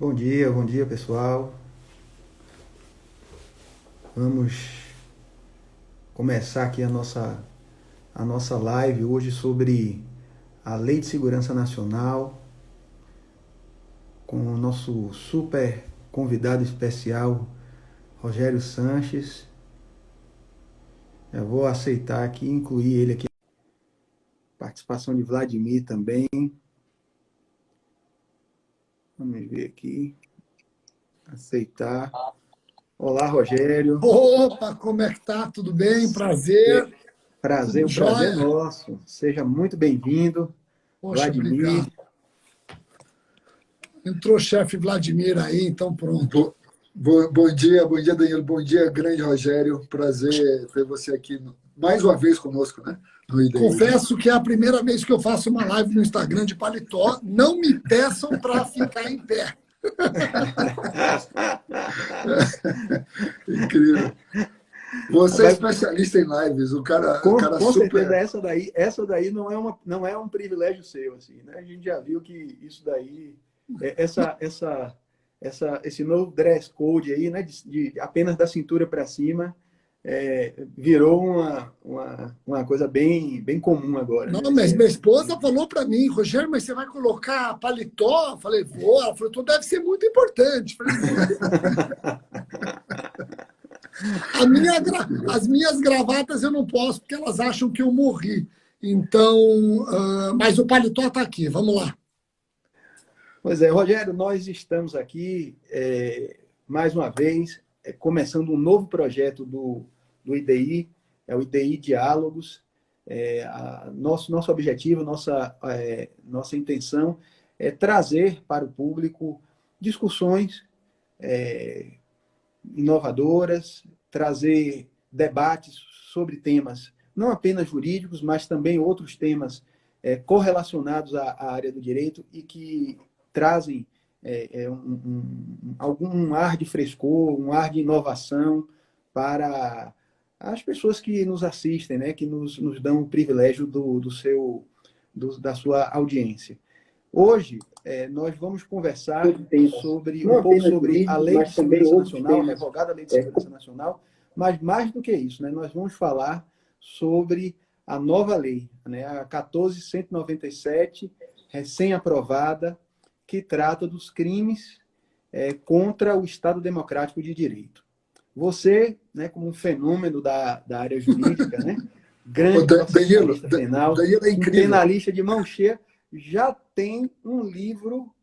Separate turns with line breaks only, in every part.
Bom dia pessoal. Vamos começar aqui a nossa live hoje sobre a Lei de Segurança Nacional com o nosso super convidado especial, Rogério Sanches. Eu vou aceitar aqui, incluir ele aqui. Participação de Vladimir também. Vamos ver aqui. Aceitar. Olá, Rogério.
Opa, como é que tá? Tudo bem? Prazer.
Prazer,
Tudo
o prazer é
jóia?
nosso. Seja muito bem-vindo,
Poxa,
Vladimir.
obrigado. Entrou o chefe Vladimir aí, então pronto.
Bom dia, Danilo. Bom dia, grande Rogério. Prazer ter você aqui mais uma vez conosco, né? No IDI, né?
Confesso que é a primeira vez que eu faço uma live no Instagram de paletó. Não me peçam para ficar em pé.
Incrível. Você é especialista em lives, o cara
Com
super.
certeza essa daí não é um privilégio seu, assim, né? A gente já viu que isso daí, esse novo dress code aí, né, de apenas da cintura para cima, virou uma coisa bem comum agora,
Não,
né?
mas minha esposa falou para mim, Rogério, mas você vai colocar paletó? Eu falei, vou. Ela falou, então deve ser muito importante. Eu falei, as minhas gravatas eu não posso, porque elas acham que eu morri. Então, mas o paletó está aqui, vamos lá.
Pois é, Rogério, nós estamos aqui, mais uma vez, começando um novo projeto do IDI, é o IDI Diálogos. Nosso objetivo, nossa intenção é trazer para o público discussões inovadoras, trazer debates sobre temas não apenas jurídicos, mas também outros temas correlacionados à área do direito e que trazem algum ar de frescor, um ar de inovação para as pessoas que nos assistem, né, que nos dão o privilégio da sua audiência. Hoje, nós vamos conversar sobre um pouco sobre a Lei de Segurança Nacional, a revogada Lei de Segurança Nacional, mas mais do que isso, né, nós vamos falar sobre a nova lei, né, a 14.197, recém-aprovada, que trata dos crimes contra o Estado Democrático de Direito. Você, né, como um fenômeno da área jurídica, né, grande processualista penal,
Danilo é
um
incrível.
penalista de mão cheia, já tem um livro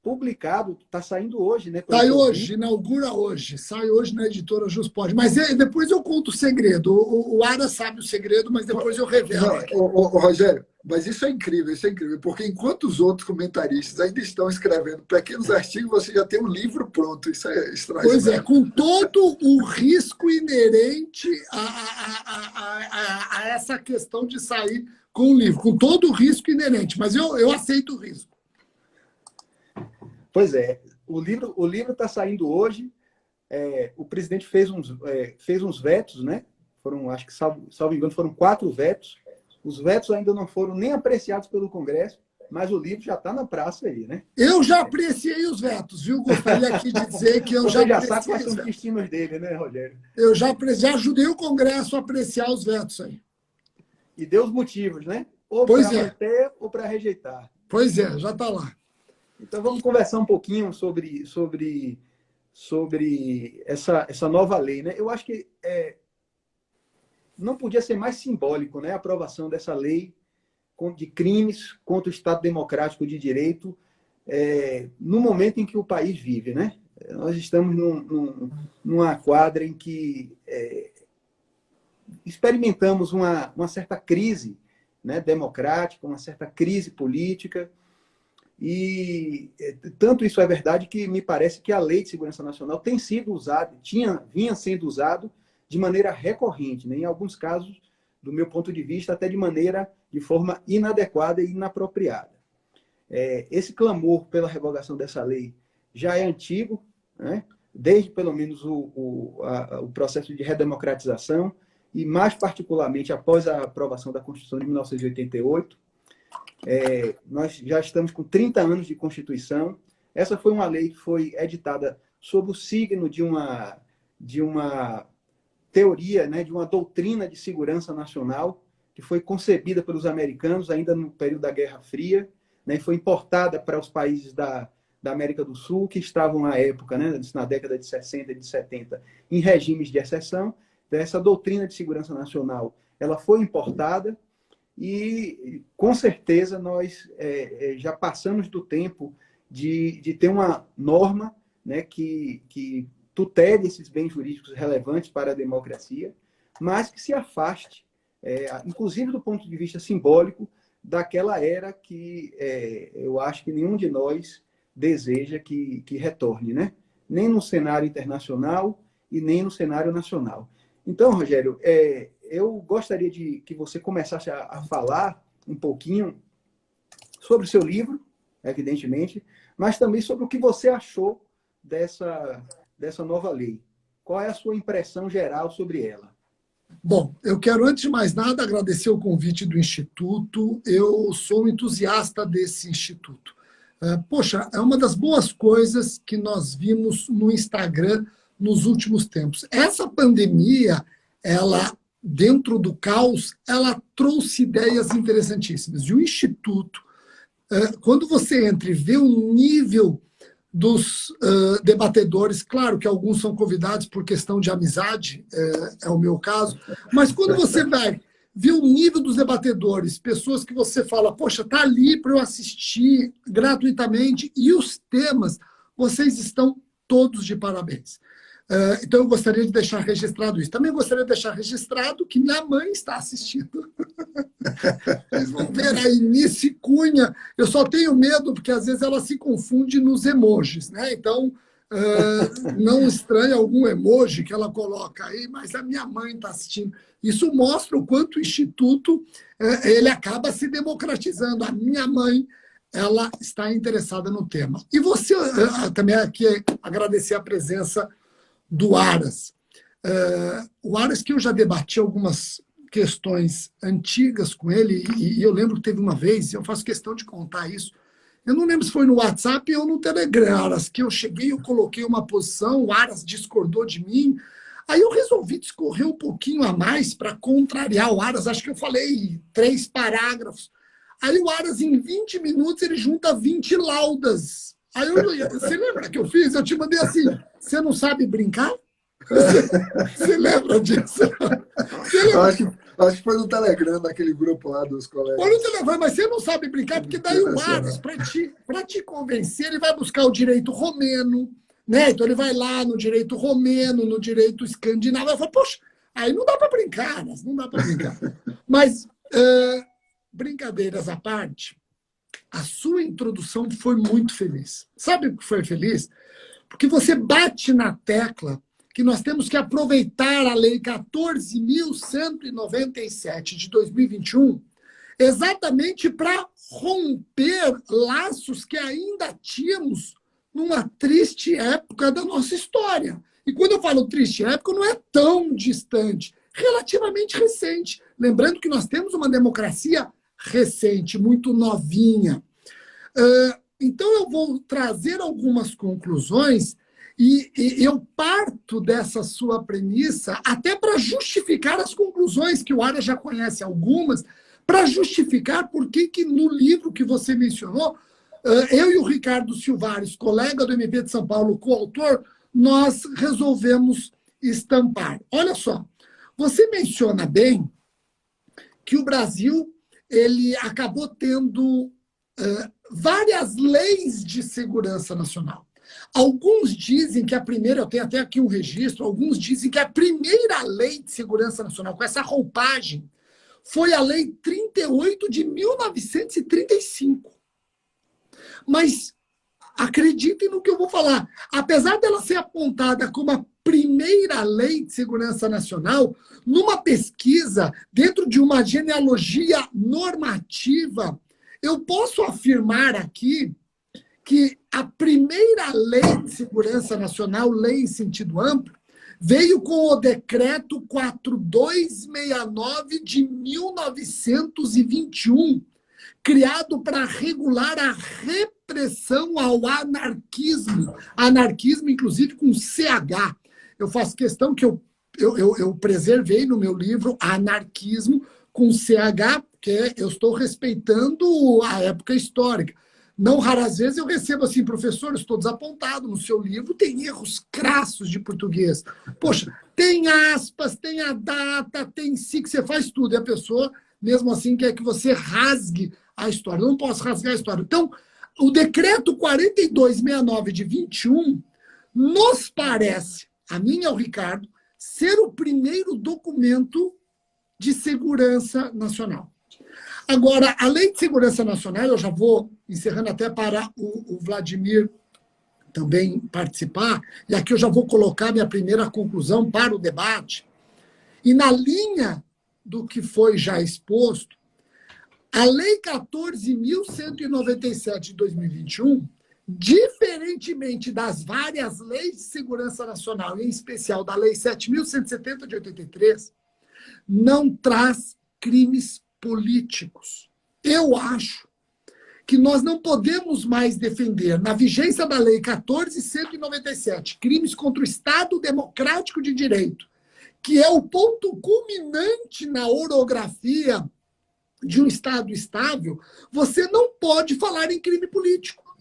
publicado, está saindo hoje, né?
Sai hoje, inaugura hoje, sai hoje na editora Juspod. Mas depois eu conto o segredo. O Ara sabe o segredo, mas depois eu revelo aqui.
Rogério, mas isso é incrível, porque enquanto os outros comentaristas ainda estão escrevendo pequenos artigos, você já tem um livro pronto. Isso é extraordinário.
Pois é, com todo o risco inerente a essa questão de sair com o livro, com todo o risco inerente, mas eu aceito o risco.
Pois é, o livro está saindo hoje. O presidente fez uns vetos, né? Foram, acho que, salvo engano, foram 4 vetos. Os vetos ainda não foram nem apreciados pelo Congresso, mas o livro já está na praça aí, né?
Eu já apreciei os vetos, viu? Gostaria aqui de dizer que eu já apreciei.
Você já sabe quais são os destinos dele, né, Rogério?
Eu já ajudei o Congresso a apreciar os vetos aí.
E deu os motivos, né? Ou para manter ou para rejeitar.
Pois é, já está lá.
Então vamos conversar um pouquinho sobre essa nova lei, né? Eu acho que não podia ser mais simbólico, né, a aprovação dessa lei de crimes contra o Estado Democrático de Direito no momento em que o país vive, né? Nós estamos numa quadra em que experimentamos uma certa crise, né, democrática, uma certa crise política. E tanto isso é verdade que me parece que a Lei de Segurança Nacional tem sido usada, vinha sendo usado de maneira recorrente, né? Em alguns casos, do meu ponto de vista, até de forma inadequada e inapropriada. Esse clamor pela revogação dessa lei já é antigo, né? Desde pelo menos o processo de redemocratização, e mais particularmente após a aprovação da Constituição de 1988. Nós já estamos com 30 anos de Constituição, Essa foi uma lei que foi editada sob o signo de uma teoria, né, de uma doutrina de segurança nacional, que foi concebida pelos americanos ainda no período da Guerra Fria, né, e foi importada para os países da América do Sul, que estavam à época, né, na década de 60 e de 70, em regimes de exceção. Então, essa doutrina de segurança nacional ela foi importada e, com certeza, nós já passamos do tempo de ter uma norma, né, que tutele esses bens jurídicos relevantes para a democracia, mas que se afaste, inclusive do ponto de vista simbólico, daquela era que eu acho que nenhum de nós deseja que retorne, né? Nem no cenário internacional e nem no cenário nacional. Então, Rogério, eu gostaria de que você começasse a falar um pouquinho sobre o seu livro, evidentemente, mas também sobre o que você achou dessa nova lei. Qual é a sua impressão geral sobre ela?
Bom, eu quero, antes de mais nada, agradecer o convite do Instituto. Eu sou um entusiasta desse Instituto. Poxa, é uma das boas coisas que nós vimos no Instagram nos últimos tempos. Essa pandemia, ela, dentro do caos, ela trouxe ideias interessantíssimas. E o Instituto, quando você entra e vê o nível dos debatedores, claro que alguns são convidados por questão de amizade, é o meu caso, mas quando você vai ver o nível dos debatedores, pessoas que você fala, poxa, tá ali para eu assistir gratuitamente, e os temas, vocês estão todos de parabéns. Então, eu gostaria de deixar registrado isso. Também gostaria de deixar registrado que minha mãe está assistindo. Vocês vão ver aí, Nice Cunha. Eu só tenho medo, porque às vezes ela se confunde nos emojis, né? Então, não estranha algum emoji que ela coloca aí, mas a minha mãe está assistindo. Isso mostra o quanto o Instituto ele acaba se democratizando. A minha mãe, ela está interessada no tema. E você também aqui agradecer a presença do Aras. O Aras, que eu já debati algumas questões antigas com ele, e eu lembro que teve uma vez, eu faço questão de contar isso, eu não lembro se foi no WhatsApp ou no Telegram, Aras, que eu cheguei, eu coloquei uma posição, o Aras discordou de mim, aí eu resolvi discorrer um pouquinho a mais para contrariar o Aras, acho que eu falei 3 parágrafos, aí o Aras, em 20 minutos, ele junta 20 laudas. Aí você lembra que eu fiz? Eu te mandei assim, você não sabe brincar? Você lembra disso?
Acho que foi no Telegram, naquele grupo lá dos colegas.
Foi no Telegram, mas você não sabe brincar, porque daí o Aras, para te convencer, ele vai buscar o direito romeno, né? Então ele vai lá no direito romeno, no direito escandinavo. Eu falo, poxa, aí não dá para brincar, Aras, não dá para brincar. Mas, brincadeiras à parte, a sua introdução foi muito feliz. Sabe o que foi feliz? Porque você bate na tecla que nós temos que aproveitar a Lei 14.197 de 2021 exatamente para romper laços que ainda tínhamos numa triste época da nossa história. E quando eu falo triste época, não é tão distante, relativamente recente. Lembrando que nós temos uma democracia recente, muito novinha. Então, eu vou trazer algumas conclusões e eu parto dessa sua premissa até para justificar as conclusões, que o Aras já conhece algumas, para justificar por que no livro que você mencionou, eu e o Ricardo Silvares, colega do MP de São Paulo, coautor, nós resolvemos estampar. Olha só, você menciona bem que o Brasil ele acabou tendo várias leis de segurança nacional. Alguns dizem que a primeira, eu tenho até aqui um registro, alguns dizem que a primeira lei de segurança nacional, com essa roupagem, foi a Lei 38 de 1935. Mas acreditem no que eu vou falar. Apesar dela ser apontada como a primeira lei de segurança nacional, numa pesquisa, dentro de uma genealogia normativa, eu posso afirmar aqui que a primeira lei de segurança nacional, lei em sentido amplo, veio com o decreto 4269 de 1921, criado para regular a repressão repressão ao anarquismo. Anarquismo, inclusive, com CH. Eu faço questão que eu preservei no meu livro Anarquismo com CH, porque eu estou respeitando a época histórica. Não raras vezes eu recebo assim, professor, eu estou desapontado, no seu livro tem erros crassos de português. Poxa, tem aspas, tem a data, tem si, que você faz tudo. E a pessoa, mesmo assim, quer que você rasgue a história. Eu não posso rasgar a história. Então, o decreto 4269 de 21 nos parece, a mim e ao Ricardo, ser o primeiro documento de segurança nacional. Agora, a Lei de Segurança Nacional, eu já vou encerrando até para o Vladimir também participar, e aqui eu já vou colocar minha primeira conclusão para o debate. E na linha do que foi já exposto, a Lei 14.197 de 2021, diferentemente das várias leis de segurança nacional, em especial da Lei 7.170 de 83, não traz crimes políticos. Eu acho que nós não podemos mais defender, na vigência da Lei 14.197, crimes contra o Estado Democrático de Direito, que é o ponto culminante na orografia de um Estado estável, você não pode falar em crime político.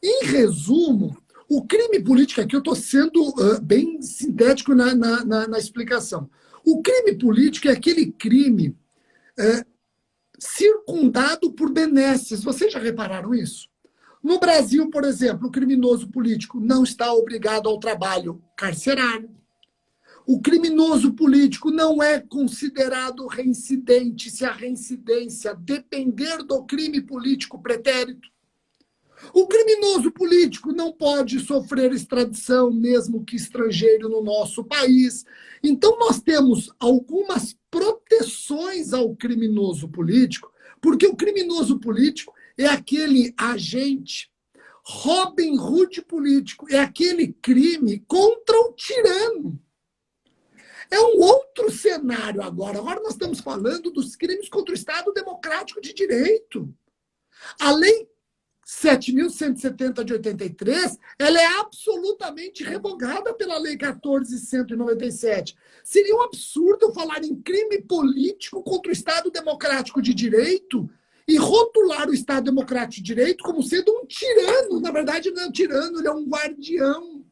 Em resumo, o crime político, aqui eu estou sendo bem sintético na explicação. O crime político é aquele crime circundado por benesses. Vocês já repararam isso? No Brasil, por exemplo, o criminoso político não está obrigado ao trabalho carcerário. O criminoso político não é considerado reincidente se a reincidência depender do crime político pretérito. O criminoso político não pode sofrer extradição, mesmo que estrangeiro, no nosso país. Então, nós temos algumas proteções ao criminoso político, porque o criminoso político é aquele agente Robin Hood político, é aquele crime contra o tirano. É um outro cenário agora. Agora nós estamos falando dos crimes contra o Estado Democrático de Direito. A Lei 7.170 de 83, ela é absolutamente revogada pela Lei 14.197. Seria um absurdo falar em crime político contra o Estado Democrático de Direito e rotular o Estado Democrático de Direito como sendo um tirano. Na verdade, não é um tirano, ele é um guardião.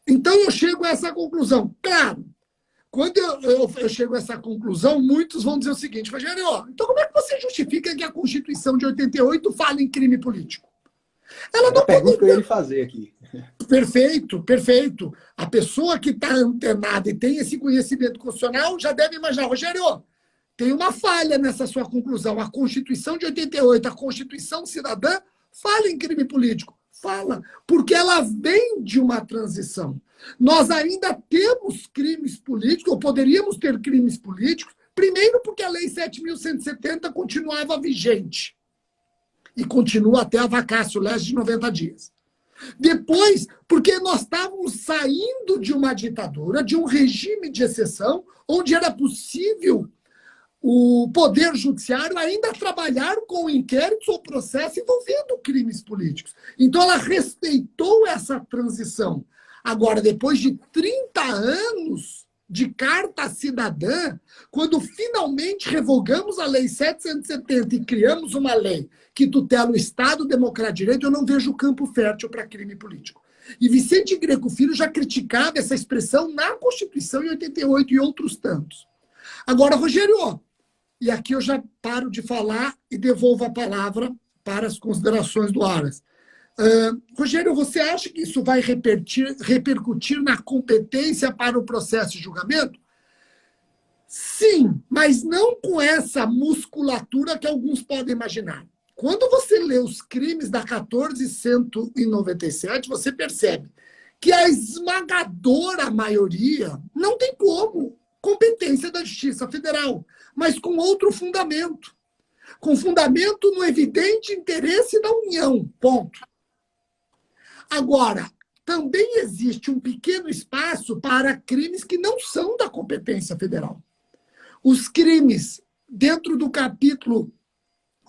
Então, eu chego a essa conclusão. Claro, quando eu chego a essa conclusão, muitos vão dizer o seguinte, Rogério, então como é que você justifica que a Constituição de 88 fala em crime político? Ela não
pergunta que eu ia lhe fazer aqui.
Perfeito, perfeito. A pessoa que está antenada e tem esse conhecimento constitucional já deve imaginar, Rogério, tem uma falha nessa sua conclusão. A Constituição de 88, a Constituição cidadã, fala em crime político. Fala, porque ela vem de uma transição. Nós ainda temos crimes políticos, ou poderíamos ter crimes políticos, primeiro porque a Lei 7.170 continuava vigente. E continua até a vacácio, leste de 90 dias. Depois, porque nós estávamos saindo de uma ditadura, de um regime de exceção, onde era possível o Poder Judiciário ainda trabalhar com inquéritos ou processos envolvendo crimes políticos. Então, ela respeitou essa transição. Agora, depois de 30 anos de carta cidadã, quando finalmente revogamos a Lei 770 e criamos uma lei que tutela o Estado Democrático de Direito, eu não vejo campo fértil para crime político. E Vicente Greco Filho já criticava essa expressão na Constituição em 88 e outros tantos. Agora, Rogério, e aqui eu já paro de falar e devolvo a palavra para as considerações do Aras. Rogério, você acha que isso vai repercutir na competência para o processo de julgamento? Sim, mas não com essa musculatura que alguns podem imaginar. Quando você lê os crimes da 14.197, você percebe que a esmagadora maioria não tem como competência da Justiça Federal, mas com outro fundamento. Com fundamento no evidente interesse da União, ponto. Agora, também existe um pequeno espaço para crimes que não são da competência federal. Os crimes dentro do capítulo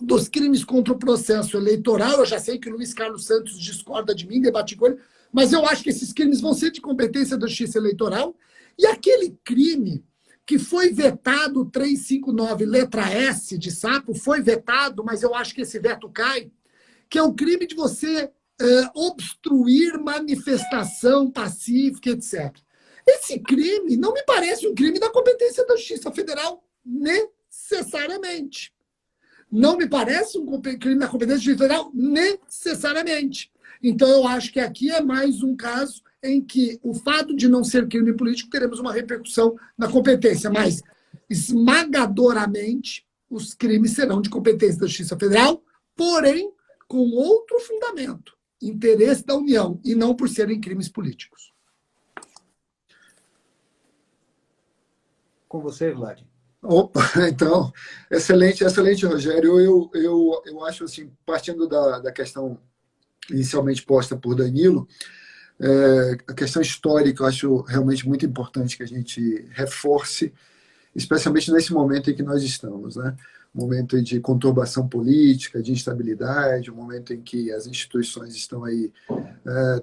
dos crimes contra o processo eleitoral. Eu já sei que o Luiz Carlos Santos discorda de mim, debate com ele, mas eu acho que esses crimes vão ser de competência da Justiça Eleitoral. E aquele crime que foi vetado, 359, letra S de sapo, foi vetado, mas eu acho que esse veto cai, que é o crime de você obstruir manifestação pacífica, etc. Esse crime não me parece um crime da competência da Justiça Federal, necessariamente. Não me parece um crime da competência federal necessariamente. Então, eu acho que aqui é mais um caso em que o fato de não ser crime político teremos uma repercussão na competência, mas esmagadoramente os crimes serão de competência da Justiça Federal, porém com outro fundamento, interesse da União, e não por serem crimes políticos.
Com você, Vlad.
Opa, então, excelente, Rogério. Eu acho assim, partindo da questão inicialmente posta por Danilo, a questão histórica eu acho realmente muito importante que a gente reforce, especialmente nesse momento em que nós estamos, né? Um momento de conturbação política, de instabilidade, um momento em que as instituições estão aí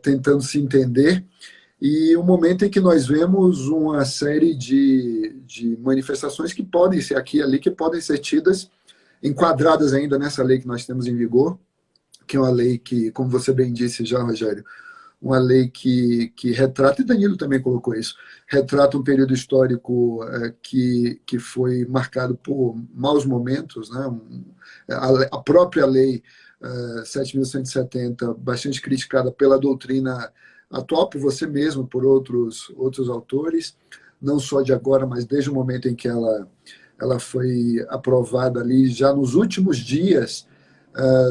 tentando se entender, e um momento em que nós vemos uma série de manifestações que podem ser aqui e ali, que podem ser tidas, enquadradas ainda nessa lei que nós temos em vigor, que é uma lei que, como você bem disse já, Rogério, uma lei que retrata, e Danilo também colocou isso, retrata um período histórico que foi marcado por maus momentos, né? A própria lei 7.170, bastante criticada pela doutrina atual, por você mesmo, por outros autores, não só de agora, mas desde o momento em que ela foi aprovada ali, já nos últimos dias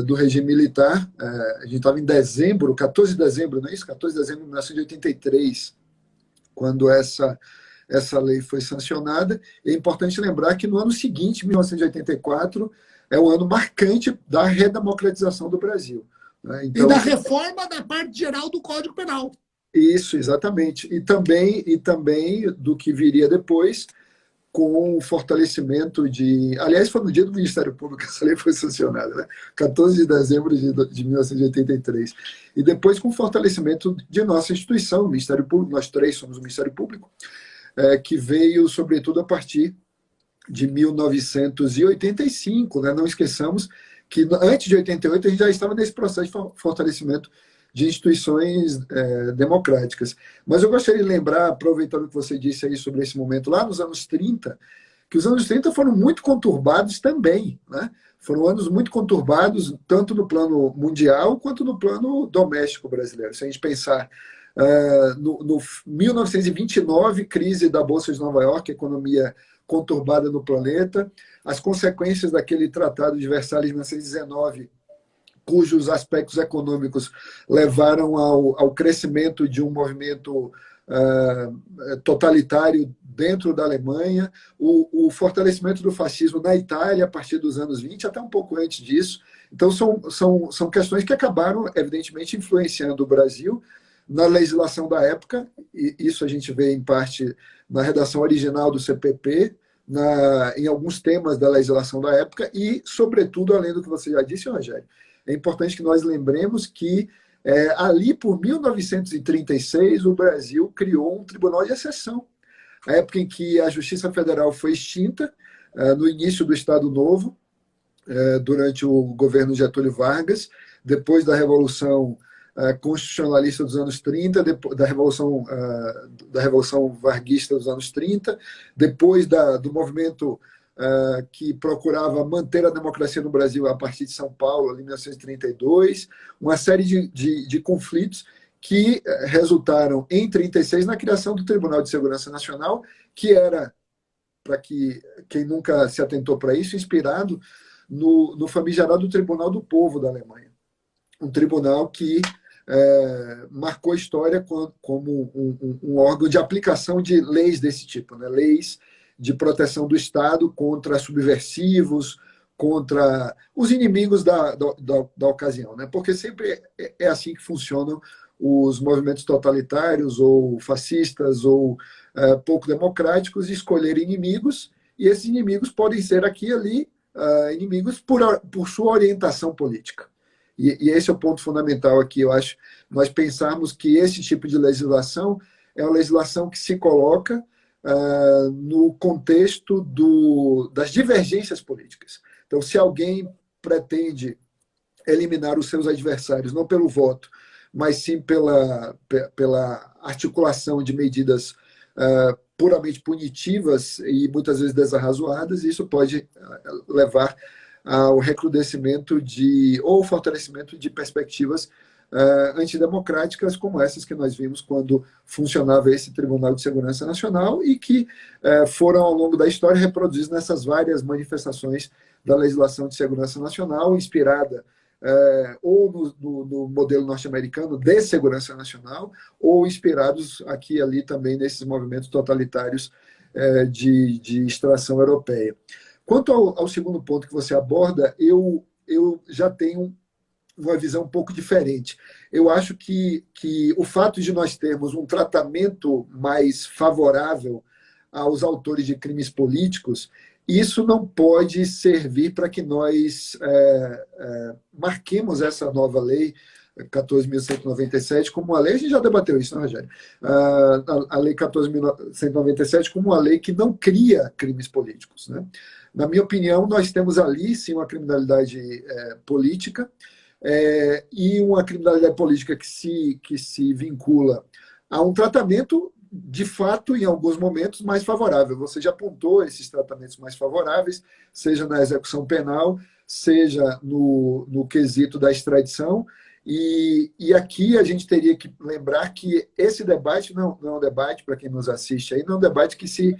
do regime militar. A gente estava em dezembro, 14 de dezembro, não é isso? 14 de dezembro de 1983, quando essa lei foi sancionada. É importante lembrar que no ano seguinte, 1984, é o ano marcante da redemocratização do Brasil. Né? Então,
e da reforma da parte geral do Código Penal.
Isso, exatamente. E também do que viria depois, com o fortalecimento de... Aliás, foi no dia do Ministério Público que essa lei foi sancionada, né? 14 de dezembro de 1983. E depois com o fortalecimento de nossa instituição, o Ministério Público, nós três somos o Ministério Público, que veio, sobretudo, a partir de 1985. Né? Não esqueçamos que antes de 88 a gente já estava nesse processo de fortalecimento de instituições democráticas. Mas eu gostaria de lembrar, aproveitando o que você disse aí sobre esse momento, lá nos anos 30, que os anos 30 foram muito conturbados também, né? Foram anos muito conturbados, tanto no plano mundial quanto no plano doméstico brasileiro. Se a gente pensar no 1929, crise da Bolsa de Nova York, economia conturbada no planeta, as consequências daquele Tratado de Versalhes de 1919, cujos aspectos econômicos levaram ao crescimento de um movimento totalitário dentro da Alemanha, o fortalecimento do fascismo na Itália a partir dos anos 20, até um pouco antes disso. Então, são questões que acabaram, evidentemente, influenciando o Brasil na legislação da época, e isso a gente vê, em parte, na redação original do CPP, em alguns temas da legislação da época, e, sobretudo, além do que você já disse, Rogério, é importante que nós lembremos que ali por 1936 o Brasil criou um tribunal de exceção. A época em que a Justiça Federal foi extinta, no início do Estado Novo, durante o governo Getúlio Vargas, depois da Revolução Constitucionalista dos anos 30, da Revolução Varguista dos anos 30, depois do movimento que procurava manter a democracia no Brasil a partir de São Paulo, em 1932, uma série de conflitos que resultaram, em 1936, na criação do Tribunal de Segurança Nacional, que era, para quem nunca se atentou para isso, inspirado no famigerado Tribunal do Povo da Alemanha. Um tribunal que marcou a história como um órgão de aplicação de leis desse tipo, né? Leis de proteção do Estado contra subversivos, contra os inimigos da ocasião, né? Porque sempre é assim que funcionam os movimentos totalitários ou fascistas ou pouco democráticos, escolher inimigos, e esses inimigos podem ser aqui e ali inimigos por sua orientação política. E esse é o ponto fundamental aqui, eu acho, nós pensarmos que esse tipo de legislação é uma legislação que se coloca no contexto das divergências políticas. Então, se alguém pretende eliminar os seus adversários, não pelo voto, mas sim pela articulação de medidas puramente punitivas e muitas vezes desarrazoadas, isso pode levar ao recrudescimento ou fortalecimento de perspectivas antidemocráticas como essas que nós vimos quando funcionava esse Tribunal de Segurança Nacional e que foram, ao longo da história, reproduzidas nessas várias manifestações da legislação de segurança nacional, inspirada ou no modelo norte-americano de segurança nacional, ou inspirados aqui e ali também nesses movimentos totalitários de extração europeia. Quanto ao segundo ponto que você aborda, eu já tenho uma visão um pouco diferente. Eu acho que o fato de nós termos um tratamento mais favorável aos autores de crimes políticos, isso não pode servir para que nós marquemos essa nova lei 14.197 como uma lei, a gente já debateu isso, né, Rogério? A lei 14.197 como uma lei que não cria crimes políticos, né? Na minha opinião, nós temos ali, sim, uma criminalidade política, e uma criminalidade política que se vincula a um tratamento, de fato, em alguns momentos, mais favorável. Você já apontou esses tratamentos mais favoráveis, seja na execução penal, seja no quesito da extradição, e aqui a gente teria que lembrar que esse debate não é um debate, para quem nos assiste aí, não é um debate que se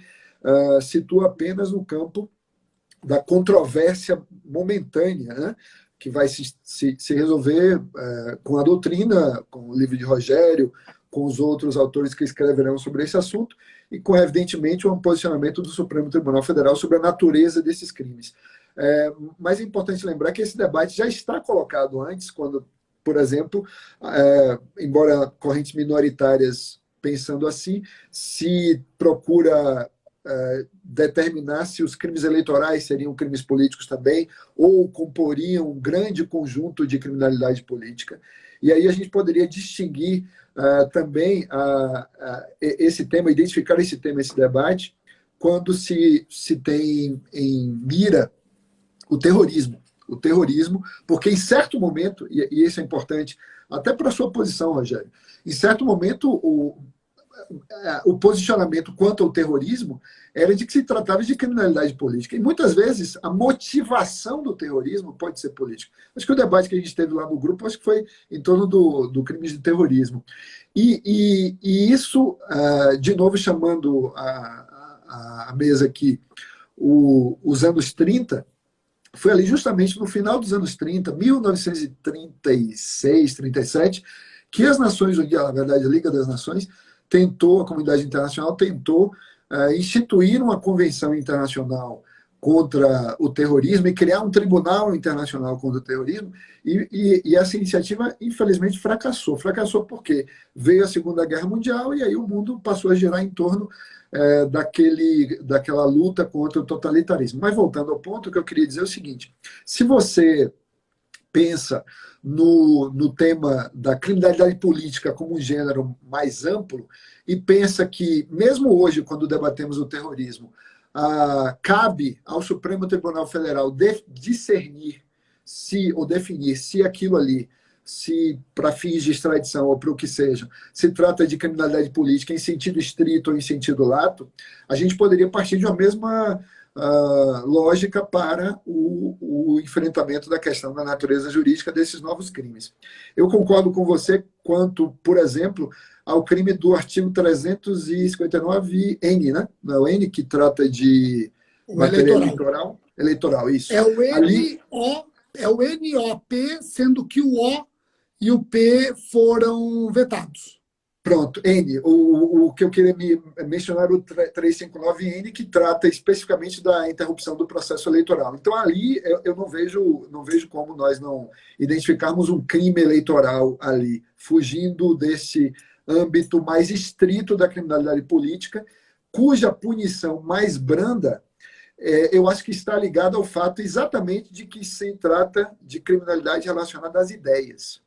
situa apenas no campo da controvérsia momentânea, né? Que vai se resolver com a doutrina, com o livro de Rogério, com os outros autores que escreverão sobre esse assunto, e com, evidentemente, um posicionamento do Supremo Tribunal Federal sobre a natureza desses crimes. Mas é importante lembrar que esse debate já está colocado antes, quando, por exemplo, embora correntes minoritárias pensando assim, se procura determinar se os crimes eleitorais seriam crimes políticos também, ou comporiam um grande conjunto de criminalidade política. E aí a gente poderia distinguir também esse tema, identificar esse tema, esse debate, quando se tem em mira o terrorismo. O terrorismo, porque em certo momento, e isso é importante, até para a sua posição, Rogério, em certo momento o posicionamento quanto ao terrorismo era de que se tratava de criminalidade política. E muitas vezes a motivação do terrorismo pode ser política. Acho que o debate que a gente teve lá no grupo acho que foi em torno do crime de terrorismo. E isso, de novo, chamando a mesa aqui os anos 30, foi ali justamente no final dos anos 30, 1936, 37, que as Nações Unidas, na verdade, a Liga das Nações, a comunidade internacional tentou instituir uma convenção internacional contra o terrorismo e criar um tribunal internacional contra o terrorismo, e essa iniciativa, infelizmente, fracassou. Fracassou porque veio a Segunda Guerra Mundial e aí o mundo passou a girar em torno daquela luta contra o totalitarismo. Mas voltando ao ponto, o que eu queria dizer é o seguinte: se você pensa no tema da criminalidade política como um gênero mais amplo e pensa que, mesmo hoje, quando debatemos o terrorismo, cabe ao Supremo Tribunal Federal discernir ou definir se aquilo ali, se para fins de extradição ou para o que seja, se trata de criminalidade política em sentido estrito ou em sentido lato, a gente poderia partir de uma mesma lógica para o enfrentamento da questão da natureza jurídica desses novos crimes. Eu concordo com você quanto, por exemplo, ao crime do artigo 359-N, né? Não é o N que trata de matéria eleitoral, isso.
É o NOP, sendo que o O e o P foram vetados.
Pronto, N. O que eu queria mencionar o 359N, que trata especificamente da interrupção do processo eleitoral. Então, ali, eu não vejo como nós não identificarmos um crime eleitoral ali, fugindo desse âmbito mais estrito da criminalidade política, cuja punição mais branda eu acho que está ligado ao fato exatamente de que se trata de criminalidade relacionada às ideias.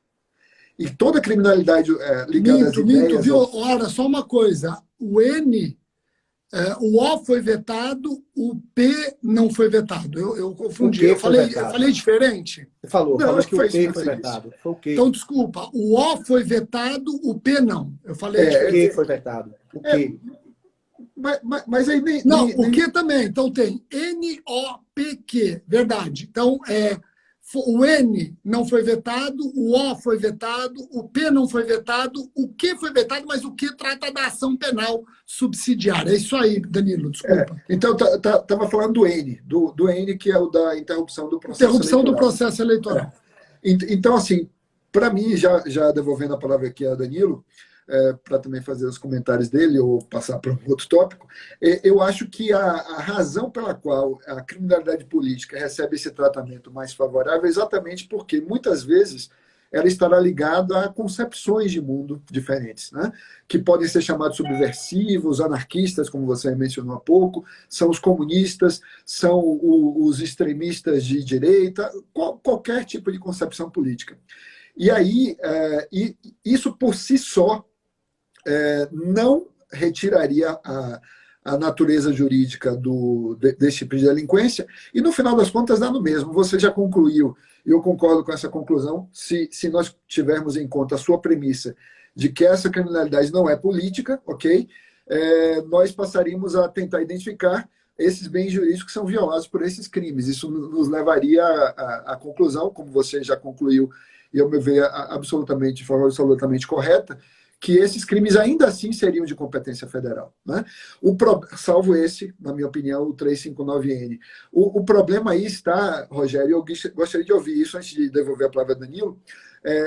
E toda criminalidade ligada às
Minto,
ideias...
viu? Olha, só uma coisa. O N, o O foi vetado, o P não foi vetado. Eu confundi. Eu falei diferente?
Você falou
acho
que o P
isso,
foi vetado. Foi o quê?
Então, desculpa. O O foi vetado, o P não. Eu falei diferente.
O que foi vetado? O quê?
Mas aí nem...
Não, o que também. Então tem N-O-P-Q. Verdade. Então, o N não foi vetado, o O foi vetado, o P não foi vetado, o Q foi vetado, mas o Q trata da ação penal subsidiária. É isso aí, Danilo, desculpa.
Então, estava falando do N, do N, que é o da interrupção do processo
Interrupção
eleitoral.
do processo eleitoral.
Então, assim, para mim, já devolvendo a palavra aqui a Danilo, para também fazer os comentários dele ou passar para um outro tópico, eu acho que a razão pela qual a criminalidade política recebe esse tratamento mais favorável é exatamente porque, muitas vezes, ela estará ligada a concepções de mundo diferentes, né? Que podem ser chamados subversivos, anarquistas, como você mencionou há pouco, são os comunistas, são os extremistas de direita, qualquer tipo de concepção política. E aí, isso por si só não retiraria a natureza jurídica desse tipo de delinquência, e no final das contas dá no mesmo. Você já concluiu, e eu concordo com essa conclusão, se nós tivermos em conta a sua premissa de que essa criminalidade não é política, ok? Nós passaríamos a tentar identificar esses bens jurídicos que são violados por esses crimes. Isso nos levaria à conclusão, como você já concluiu, e eu me vejo de forma absolutamente correta, que esses crimes ainda assim seriam de competência federal, né? Salvo esse, na minha opinião, o 359N. O problema aí está, Rogério, eu gostaria de ouvir isso antes de devolver a palavra a Danilo,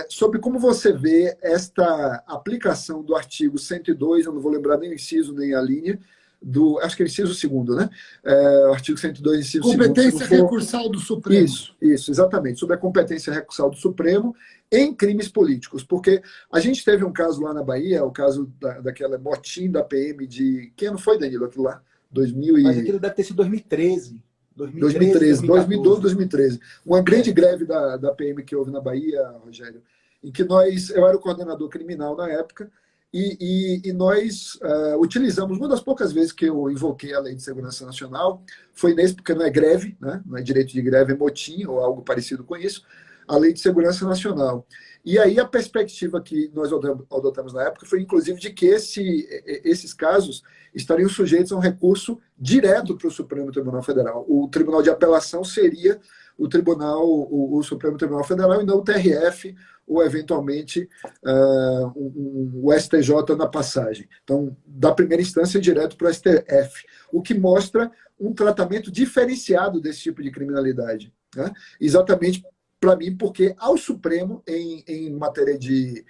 sobre como você vê esta aplicação do artigo 102, eu não vou lembrar nem o inciso nem a linha, acho que é o inciso 2º, né? O artigo 102, inciso 2º.
Competência recursal do Supremo.
Isso, exatamente, sobre a competência recursal do Supremo em crimes políticos, porque a gente teve um caso lá na Bahia, o caso daquela motim da PM de... Que ano foi, Danilo, aquilo lá?
Mas aquilo deve ter sido 2013.
2012, 2013. Uma grande greve da PM que houve na Bahia, Rogério, em que eu era o coordenador criminal na época, e nós utilizamos, uma das poucas vezes que eu invoquei a Lei de Segurança Nacional, foi nesse, porque não é greve, né? Não é direito de greve, é motim ou algo parecido com isso, a Lei de Segurança Nacional. E aí a perspectiva que nós adotamos na época foi, inclusive, de que esses casos estariam sujeitos a um recurso direto para o Supremo Tribunal Federal. O Tribunal de Apelação seria o Supremo Tribunal Federal e não o TRF ou, eventualmente, o STJ na passagem. Então, da primeira instância, direto para o STF, o que mostra um tratamento diferenciado desse tipo de criminalidade, né? Exatamente, para mim, porque ao Supremo, em matéria de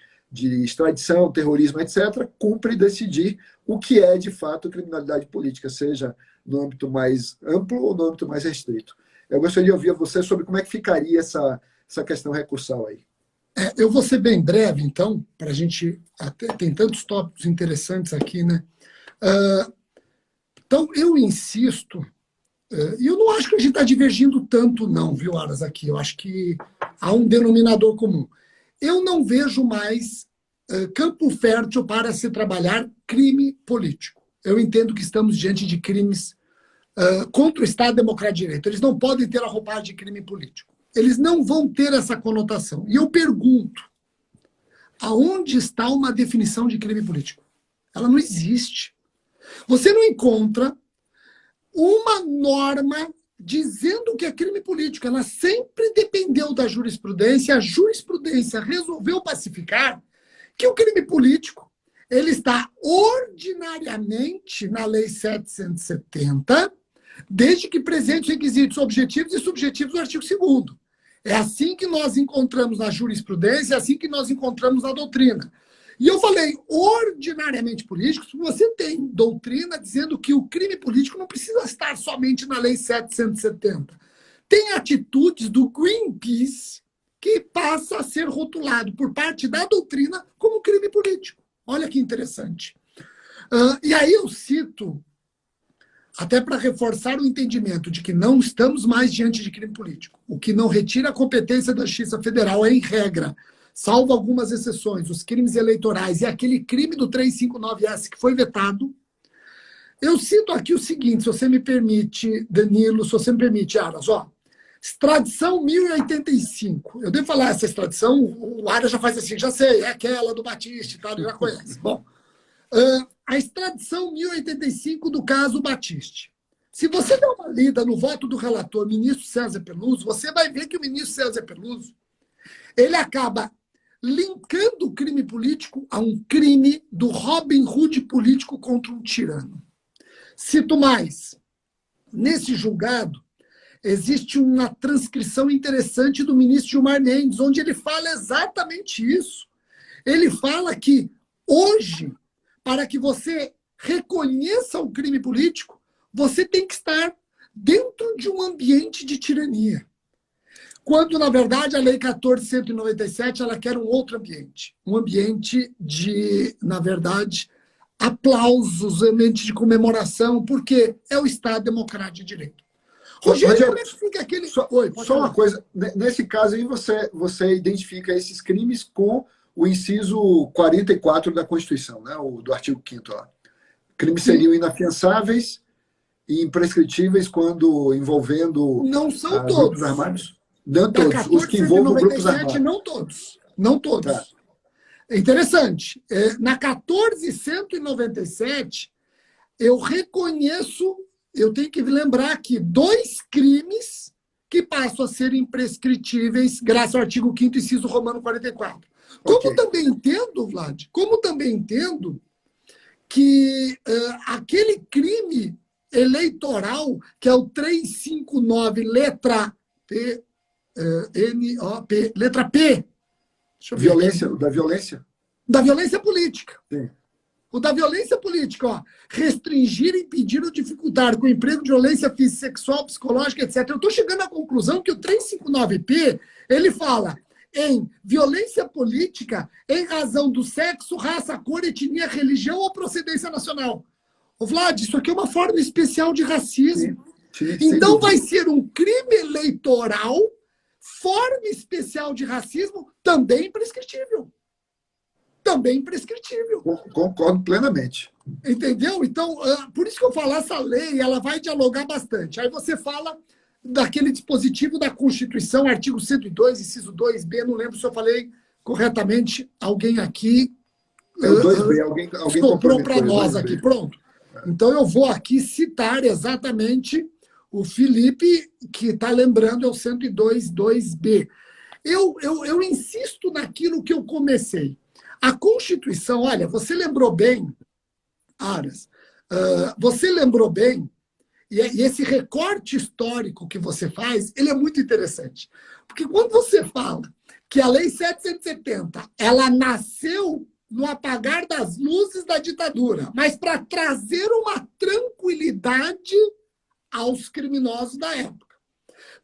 extradição, terrorismo, etc., cumpre decidir o que é, de fato, criminalidade política, seja no âmbito mais amplo ou no âmbito mais restrito. Eu gostaria de ouvir você sobre como é que ficaria essa questão recursal aí.
Eu vou ser bem breve, então, para a gente... Tem tantos tópicos interessantes aqui, né? Então, eu insisto... E eu não acho que a gente está divergindo tanto, não, viu, Aras, aqui. Eu acho que há um denominador comum. Eu não vejo mais campo fértil para se trabalhar crime político. Eu entendo que estamos diante de crimes contra o Estado Democrático de Direito. Eles não podem ter a roupagem de crime político. Eles não vão ter essa conotação. E eu pergunto, aonde está uma definição de crime político? Ela não existe. Você não encontra uma norma dizendo que é crime político. Ela sempre dependeu da jurisprudência. A jurisprudência resolveu pacificar que o crime político ele está ordinariamente na Lei 770, desde que presente os requisitos objetivos e subjetivos do artigo 2º. É assim que nós encontramos na jurisprudência, é assim que nós encontramos na doutrina. E eu falei ordinariamente político, porque você tem doutrina dizendo que o crime político não precisa estar somente na Lei 770. Tem atitudes do Greenpeace que passa a ser rotulado por parte da doutrina como crime político. Olha que interessante. E aí eu cito até para reforçar o entendimento de que não estamos mais diante de crime político, o que não retira a competência da Justiça Federal é, em regra, salvo algumas exceções, os crimes eleitorais e aquele crime do 359-S que foi vetado. Eu cito aqui o seguinte, se você me permite, Danilo, se você me permite, Aras, ó, extradição 1085. Eu devo falar essa extradição, o Aras já faz assim, já sei, é aquela do Batiste, tá, ele já conhece. Bom, a extradição 1085 do caso Batiste. Se você der uma lida no voto do relator, ministro César Peluso, você vai ver que o ministro César Peluso, ele acaba linkando o crime político a um crime do Robin Hood político contra um tirano. Cito mais. Nesse julgado, existe uma transcrição interessante do ministro Gilmar Mendes, onde ele fala exatamente isso. Ele fala que hoje, para que você reconheça o crime político, você tem que estar dentro de um ambiente de tirania. Quando, na verdade, a Lei 14.197, ela quer um outro ambiente. Um ambiente de, na verdade, aplausos, um ambiente de comemoração, porque é o Estado democrático de direito. Rogério, como é que fica aquele...
Só uma coisa, nesse caso aí você identifica esses crimes com o inciso 44 da Constituição, né? Do artigo 5º lá. Crimes seriam inafiançáveis e imprescritíveis quando envolvendo
não são todos.
Grupos armados. Não todos, os que envolvem grupos armados.
Não todos. Não todos.
Tá.
É interessante. Na 14.197, eu reconheço, eu tenho que lembrar aqui, 2 crimes que passam a ser imprescritíveis graças ao artigo 5º, inciso romano 44. Como também entendo, Vlad, que aquele crime eleitoral, que é o 359, letra P, N-O-P, letra P.
Violência, da violência?
Da violência política.
Sim.
O da violência política, ó, restringir, impedir ou dificultar com o emprego de violência física, sexual, psicológica, etc. Eu estou chegando à conclusão que o 359P, ele fala em violência política em razão do sexo, raça, cor, etnia, religião ou procedência nacional. Ô, Vlad, isso aqui é uma forma especial de racismo.
Sim,
então vai ser um crime eleitoral, forma especial de racismo, também imprescritível. Também imprescritível.
Concordo plenamente.
Entendeu? Então, por isso que eu falo, essa lei, ela vai dialogar bastante. Aí você fala daquele dispositivo da Constituição, artigo 102, inciso 2B, não lembro se eu falei corretamente, alguém aqui...
É o 2B, alguém
comprou para nós aqui, pronto. Então, eu vou aqui citar exatamente o Felipe, que está lembrando, é o 102, 2B. Eu insisto naquilo que eu comecei. A Constituição, olha, você lembrou bem, Aras, você lembrou bem, e esse recorte histórico que você faz, ele é muito interessante. Porque quando você fala que a Lei 770, ela nasceu no apagar das luzes da ditadura, mas para trazer uma tranquilidade aos criminosos da época.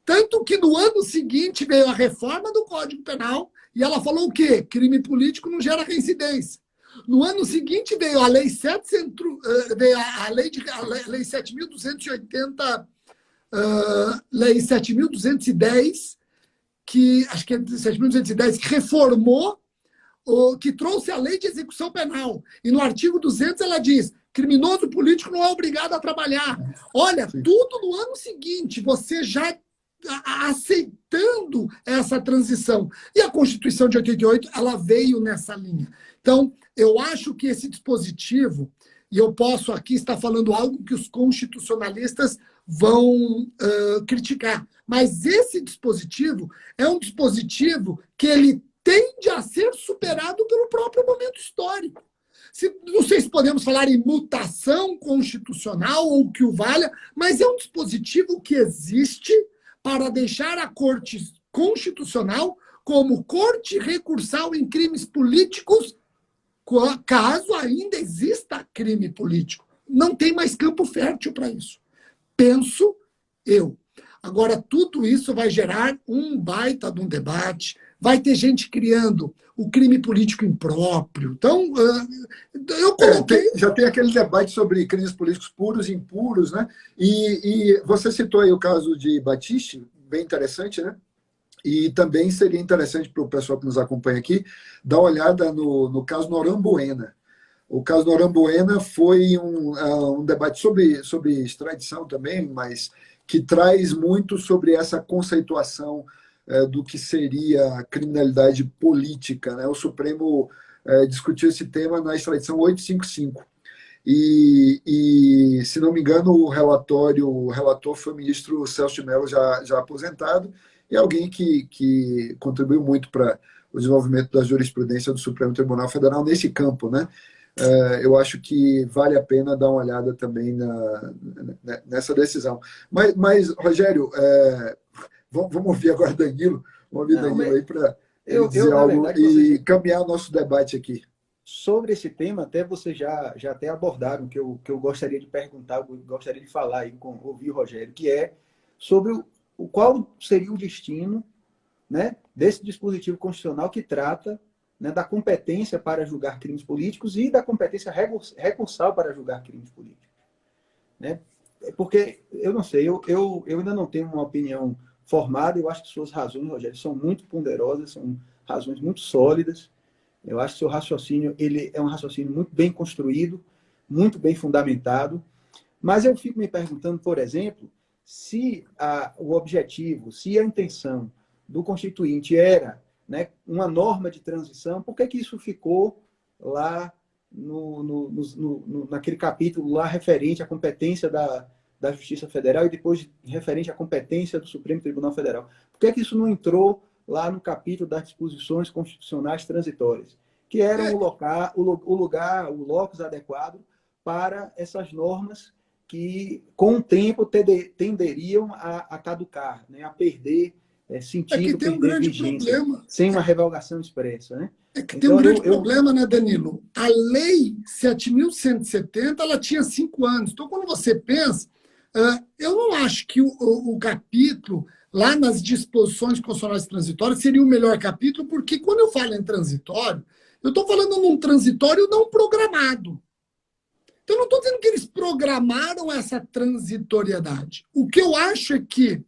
Tanto que no ano seguinte veio a reforma do Código Penal e ela falou o quê? Crime político não gera reincidência. No ano seguinte veio a Lei 7.280, Lei 7.210, que acho que é 7.210, que reformou, que trouxe a Lei de Execução Penal. E no artigo 200 ela diz: criminoso político não é obrigado a trabalhar. Olha, tudo no ano seguinte, você já aceitando essa transição. E a Constituição de 88, ela veio nessa linha. Então, eu acho que esse dispositivo, e eu posso aqui estar falando algo que os constitucionalistas vão criticar, mas esse dispositivo é um dispositivo que ele tende a ser superado pelo próprio momento histórico. Não sei se podemos falar em mutação constitucional ou que o valha, mas é um dispositivo que existe para deixar a Corte Constitucional como corte recursal em crimes políticos, caso ainda exista crime político. Não tem mais campo fértil para isso. Penso eu. Agora, tudo isso vai gerar um baita de um debate, vai ter gente criando o crime político impróprio. Então, eu coloquei...
Já tem aquele debate sobre crimes políticos puros e impuros, né? E você citou aí o caso de Batiste, bem interessante, né? E também seria interessante para o pessoal que nos acompanha aqui dar uma olhada no caso Norambuena. O caso Norambuena foi um debate sobre extradição também, mas que traz muito sobre essa conceituação do que seria criminalidade política, né? O Supremo discutiu esse tema na extradição 855. E, se não me engano, o relator foi o ministro Celso de Mello, já aposentado, e alguém que contribuiu muito para o desenvolvimento da jurisprudência do Supremo Tribunal Federal nesse campo, né? Eu acho que vale a pena dar uma olhada também nessa decisão. Mas Rogério, vamos ouvir agora Danilo. Vamos ouvir Danilo aí para dizer algo e caminhar o nosso debate aqui.
Sobre esse tema, até vocês já até abordaram, que eu gostaria de perguntar, eu gostaria de falar aí, ouvir o Rogério, que é sobre qual seria o destino, né, desse dispositivo constitucional que trata, né, da competência para julgar crimes políticos e da competência recursal para julgar crimes políticos. Né? Porque, eu não sei, eu ainda não tenho uma opinião formada, eu acho que suas razões, Rogério, são muito ponderosas, são razões muito sólidas. Eu acho que seu raciocínio ele é um raciocínio muito bem construído, muito bem fundamentado. Mas eu fico me perguntando, por exemplo, se o objetivo, se a intenção do Constituinte era, né, uma norma de transição, por que isso ficou lá naquele capítulo lá referente à competência da Justiça Federal e depois referente à competência do Supremo Tribunal Federal? Por que isso não entrou lá no capítulo das disposições constitucionais transitórias, que eram o locus adequado para essas normas que, com o tempo, tenderiam a caducar, né, a perder sentido,
tem um
perder
grande
vigência,
problema.
sem uma revogação expressa. Né?
Tem um grande problema, né, Danilo? A lei 7.170, ela tinha 5 anos. Então, quando você pensa, eu não acho que o capítulo lá nas disposições constitucionais transitórias seria o melhor capítulo, porque quando eu falo em transitório, eu estou falando num transitório não programado. Então, eu não estou dizendo que eles programaram essa transitoriedade. O que eu acho é que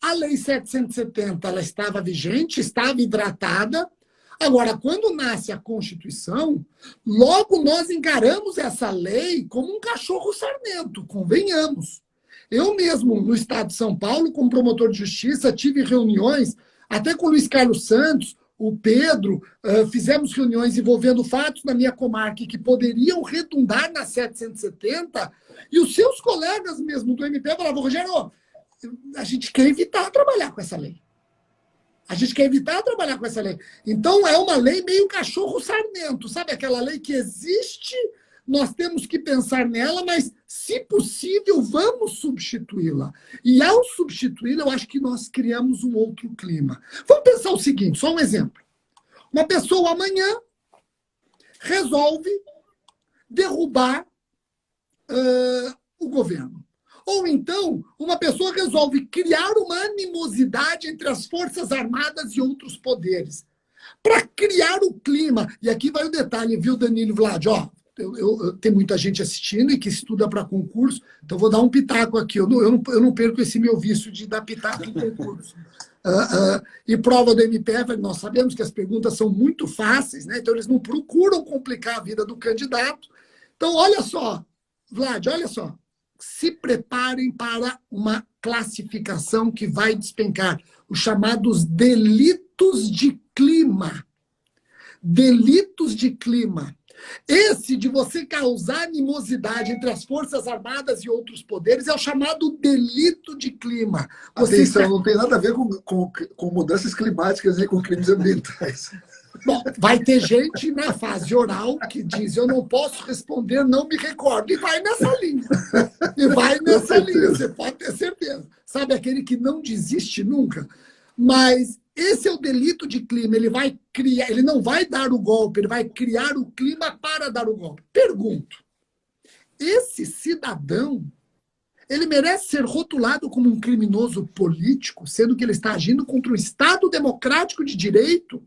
a Lei 770 ela estava vigente, estava hidratada. Agora, quando nasce a Constituição, logo nós encaramos essa lei como um cachorro sarnento, convenhamos. Eu mesmo, no estado de São Paulo, como promotor de justiça, tive reuniões, até com o Luiz Carlos Santos, o Pedro, fizemos reuniões envolvendo fatos na minha comarca que poderiam redundar na 770, e os seus colegas mesmo do MP falavam, Rogério, a gente quer evitar trabalhar com essa lei. A gente quer evitar trabalhar com essa lei. Então, é uma lei meio cachorro sarnento, sabe? Aquela lei que existe, nós temos que pensar nela, mas, se possível, vamos substituí-la. E, ao substituí-la, eu acho que nós criamos um outro clima. Vamos pensar o seguinte, só um exemplo. Uma pessoa amanhã resolve derrubar o governo. Ou então, uma pessoa resolve criar uma animosidade entre as Forças Armadas e outros poderes. Para criar o clima. E aqui vai o detalhe, viu, Danilo Vlad? Ó, tem muita gente assistindo e que estuda para concurso, então vou dar um pitaco aqui. Eu não perco esse meu vício de dar pitaco em concurso. E prova do MPF, nós sabemos que as perguntas são muito fáceis, né? Então eles não procuram complicar a vida do candidato. Então, olha só, Vlad, olha só. Se preparem para uma classificação que vai despencar, os chamados delitos de clima. Delitos de clima. Esse de você causar animosidade entre as Forças Armadas e outros poderes é o chamado delito de clima.
Atenção, não tem nada a ver com mudanças climáticas nem com crimes ambientais.
Bom, vai ter gente na fase oral que diz, eu não posso responder, não me recordo. E vai nessa linha. E vai nessa linha, você pode ter certeza. Sabe aquele que não desiste nunca? Mas esse é o delito de clima. Ele vai criar, ele não vai dar o golpe, ele vai criar o clima para dar o golpe. Pergunto, esse cidadão Ele merece ser rotulado como um criminoso político, sendo que ele está agindo contra o Estado democrático de direito,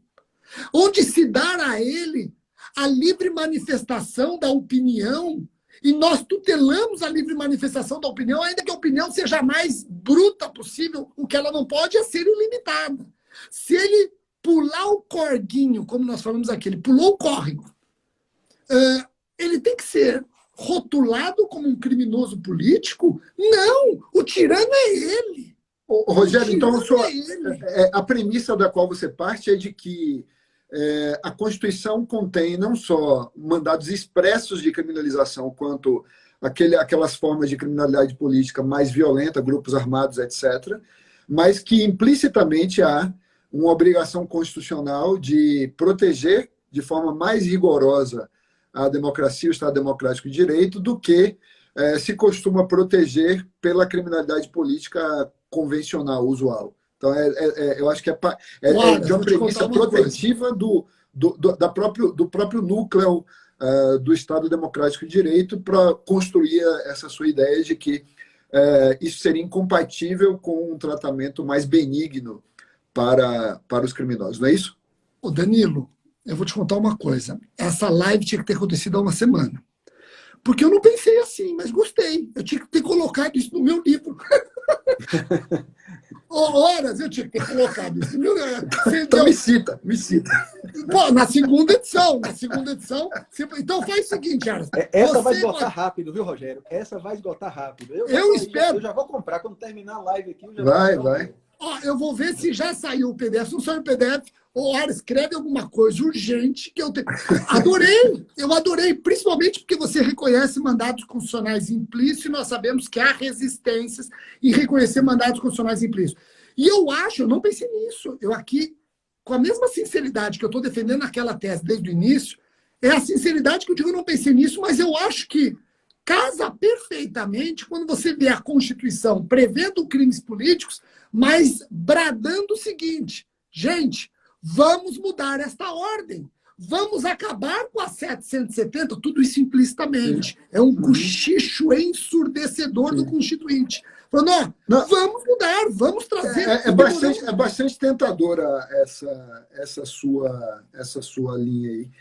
onde se dá a ele a livre manifestação da opinião, e nós tutelamos a livre manifestação da opinião, ainda que a opinião seja a mais bruta possível, o que ela não pode é ser ilimitada. Se ele pular o corguinho, como nós falamos aqui, ele pulou o córrego, ele tem que ser rotulado como um criminoso político? Não, o tirano é ele.
Rogério, então a premissa da qual você parte é de que a Constituição contém não só mandados expressos de criminalização, quanto aquelas formas de criminalidade política mais violenta, grupos armados, etc., mas que implicitamente há uma obrigação constitucional de proteger de forma mais rigorosa a democracia, o Estado Democrático de Direito, do que se costuma proteger pela criminalidade política convencional, usual. Então, eu acho que de uma premissa protetiva do próprio núcleo do Estado Democrático de Direito para construir essa sua ideia de que isso seria incompatível com um tratamento mais benigno para os criminosos, não é isso?
Ô Danilo, eu vou te contar uma coisa. Essa live tinha que ter acontecido há uma semana. Porque eu não pensei assim, mas gostei. Eu tinha que ter colocado isso no meu livro. Horas eu tinha que ter colocado isso no meu livro.
Então me cita.
Pô, na segunda edição. Então faz o seguinte, Aras.
Essa vai esgotar rápido, viu, Rogério? Essa vai esgotar rápido.
Eu espero.
Eu já vou comprar. Quando terminar a live aqui,
vai.
Eu vou ver se já saiu o PDF. Se não saiu o PDF, Aras, escreve alguma coisa urgente que eu tenho. Eu adorei, principalmente porque você reconhece mandatos constitucionais implícitos e nós sabemos que há resistências em reconhecer mandatos constitucionais implícitos. E eu não pensei nisso. Eu aqui, com a mesma sinceridade que eu estou defendendo aquela tese desde o início, é a sinceridade que eu digo, eu não pensei nisso, mas eu acho que casa perfeitamente quando você vê a Constituição prevendo crimes políticos, mas bradando o seguinte: gente, vamos mudar esta ordem. Vamos acabar com a 770, tudo isso implicitamente. É um cochicho ensurdecedor do Constituinte. Falando, vamos mudar, vamos trazer...
É bastante tentadora essa sua linha aí.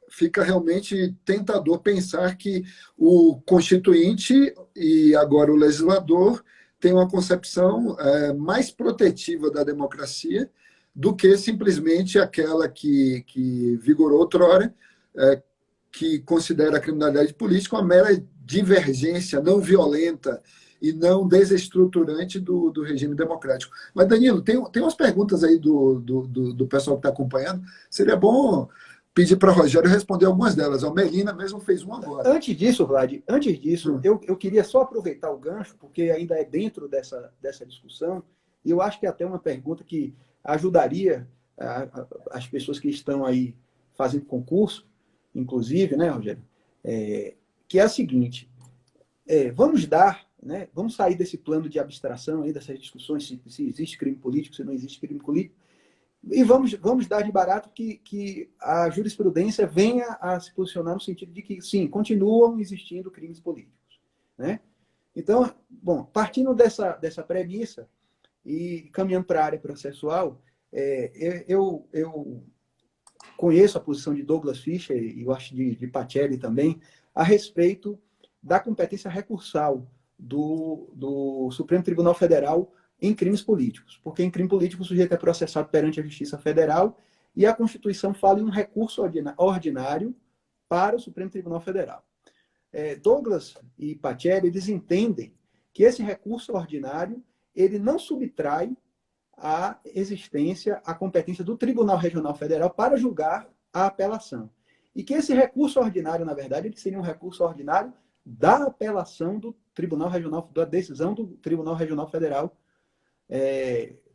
Fica realmente tentador pensar que o Constituinte e agora o legislador tem uma concepção mais protetiva da democracia do que simplesmente aquela que vigorou outrora, que considera a criminalidade política uma mera divergência não violenta e não desestruturante do regime democrático. Mas, Danilo, tem umas perguntas aí do pessoal que está acompanhando. Seria bom pedir para o Rogério responder algumas delas. A Melina mesmo fez uma agora.
Antes disso, Vlad, eu queria só aproveitar o gancho, porque ainda é dentro dessa discussão, e eu acho que é até uma pergunta que ajudaria as pessoas que estão aí fazendo concurso, inclusive, né, Rogério? Que é a seguinte: vamos sair desse plano de abstração aí, dessas discussões se existe crime político, se não existe crime político, e vamos dar de barato que a jurisprudência venha a se posicionar no sentido de que, sim, continuam existindo crimes políticos, né? Então, bom, partindo dessa premissa e caminhando para a área processual, eu conheço a posição de Douglas Fischer e eu acho de Pacelli também a respeito da competência recursal do Supremo Tribunal Federal em crimes políticos, porque em crime político o sujeito é processado perante a Justiça Federal e a Constituição fala em um recurso ordinário para o Supremo Tribunal Federal. Douglas e Pacelli, eles entendem que esse recurso ordinário ele não subtrai a existência, a competência do Tribunal Regional Federal para julgar a apelação. E que esse recurso ordinário, na verdade, ele seria um recurso ordinário da apelação do Tribunal Regional, da decisão do Tribunal Regional Federal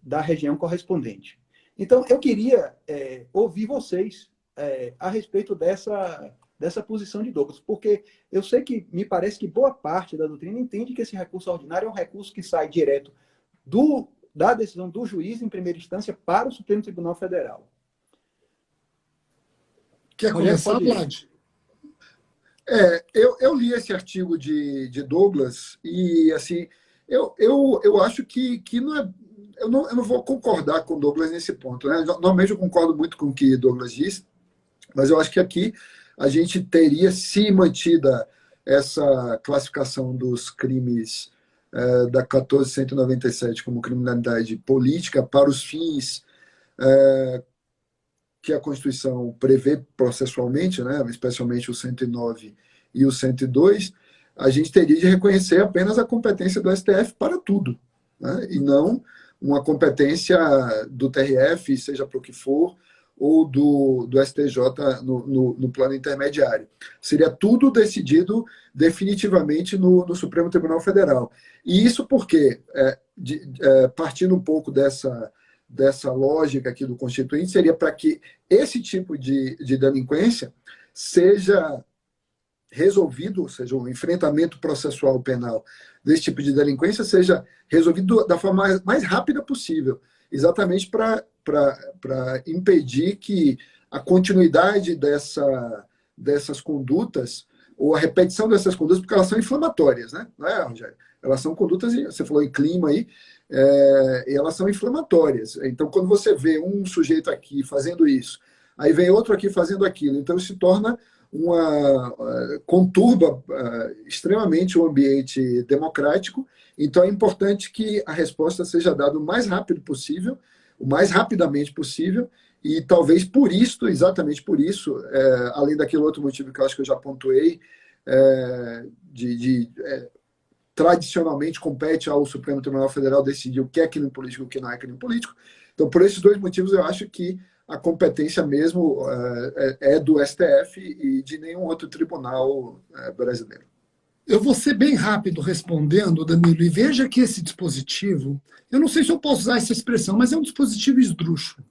da região correspondente. Então, eu queria ouvir vocês a respeito dessa posição de Douglas, porque eu sei que me parece que boa parte da doutrina entende que esse recurso ordinário é um recurso que sai direto da decisão do juiz em primeira instância para o Supremo Tribunal Federal.
Quer começar, Vlad?
Eu li esse artigo de Douglas e, assim, eu acho que não é. Eu não vou concordar com Douglas nesse ponto, né? Normalmente eu concordo muito com o que Douglas disse, mas eu acho que aqui a gente teria, se mantida essa classificação dos crimes da 1497 como criminalidade política para os fins que a Constituição prevê processualmente, né, especialmente o 109 e o 102, a gente teria de reconhecer apenas a competência do STF para tudo, né, e não uma competência do TRF, seja para o que for, ou do STJ no plano intermediário. Seria tudo decidido definitivamente no Supremo Tribunal Federal. E isso porque, partindo um pouco dessa lógica aqui do Constituinte, seria para que esse tipo de delinquência seja resolvido, ou seja, o enfrentamento processual penal desse tipo de delinquência seja resolvido da forma mais rápida possível, exatamente para impedir que a continuidade dessas condutas, ou a repetição dessas condutas, porque elas são inflamatórias, né? Não é, Rogério? Elas são condutas, você falou em clima aí, e elas são inflamatórias. Então, quando você vê um sujeito aqui fazendo isso, aí vem outro aqui fazendo aquilo, então se torna conturba extremamente o ambiente democrático. Então é importante que a resposta seja dada o mais rápido possível, o mais rapidamente possível, e talvez por isso, exatamente por isso, além daquele outro motivo que eu acho que eu já pontuei, tradicionalmente compete ao Supremo Tribunal Federal decidir o que é crime político e o que não é crime político. Então, por esses dois motivos, eu acho que a competência mesmo é do STF e de nenhum outro tribunal brasileiro.
Eu vou ser bem rápido respondendo, Danilo, e veja que esse dispositivo, eu não sei se eu posso usar essa expressão, mas é um dispositivo esdrúxulo.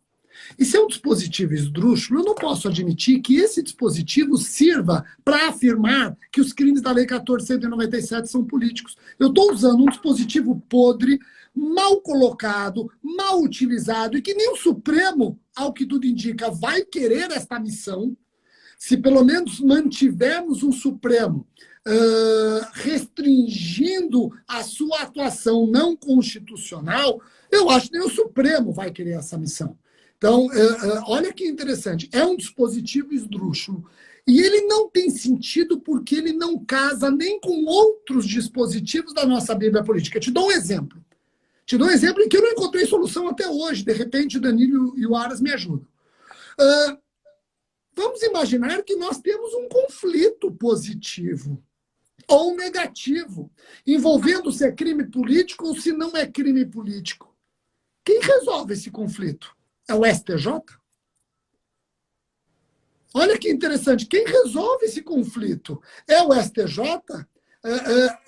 E se é um dispositivo esdrúxulo, eu não posso admitir que esse dispositivo sirva para afirmar que os crimes da Lei 14.197 são políticos. Eu estou usando um dispositivo podre, mal colocado, mal utilizado, e que nem o Supremo, ao que tudo indica, vai querer esta missão. Se pelo menos mantivermos um Supremo restringindo a sua atuação não constitucional, eu acho que nem o Supremo vai querer essa missão. Então, olha que interessante, é um dispositivo esdrúxulo. E ele não tem sentido porque ele não casa nem com outros dispositivos da nossa Bíblia política. Te dou um exemplo. Te dou um exemplo em que eu não encontrei solução até hoje. De repente, o Danilo e o Aras me ajudam. Vamos imaginar que nós temos um conflito positivo ou negativo, envolvendo se é crime político ou se não é crime político. Quem resolve esse conflito? É o STJ? Olha que interessante. Quem resolve esse conflito? É o STJ?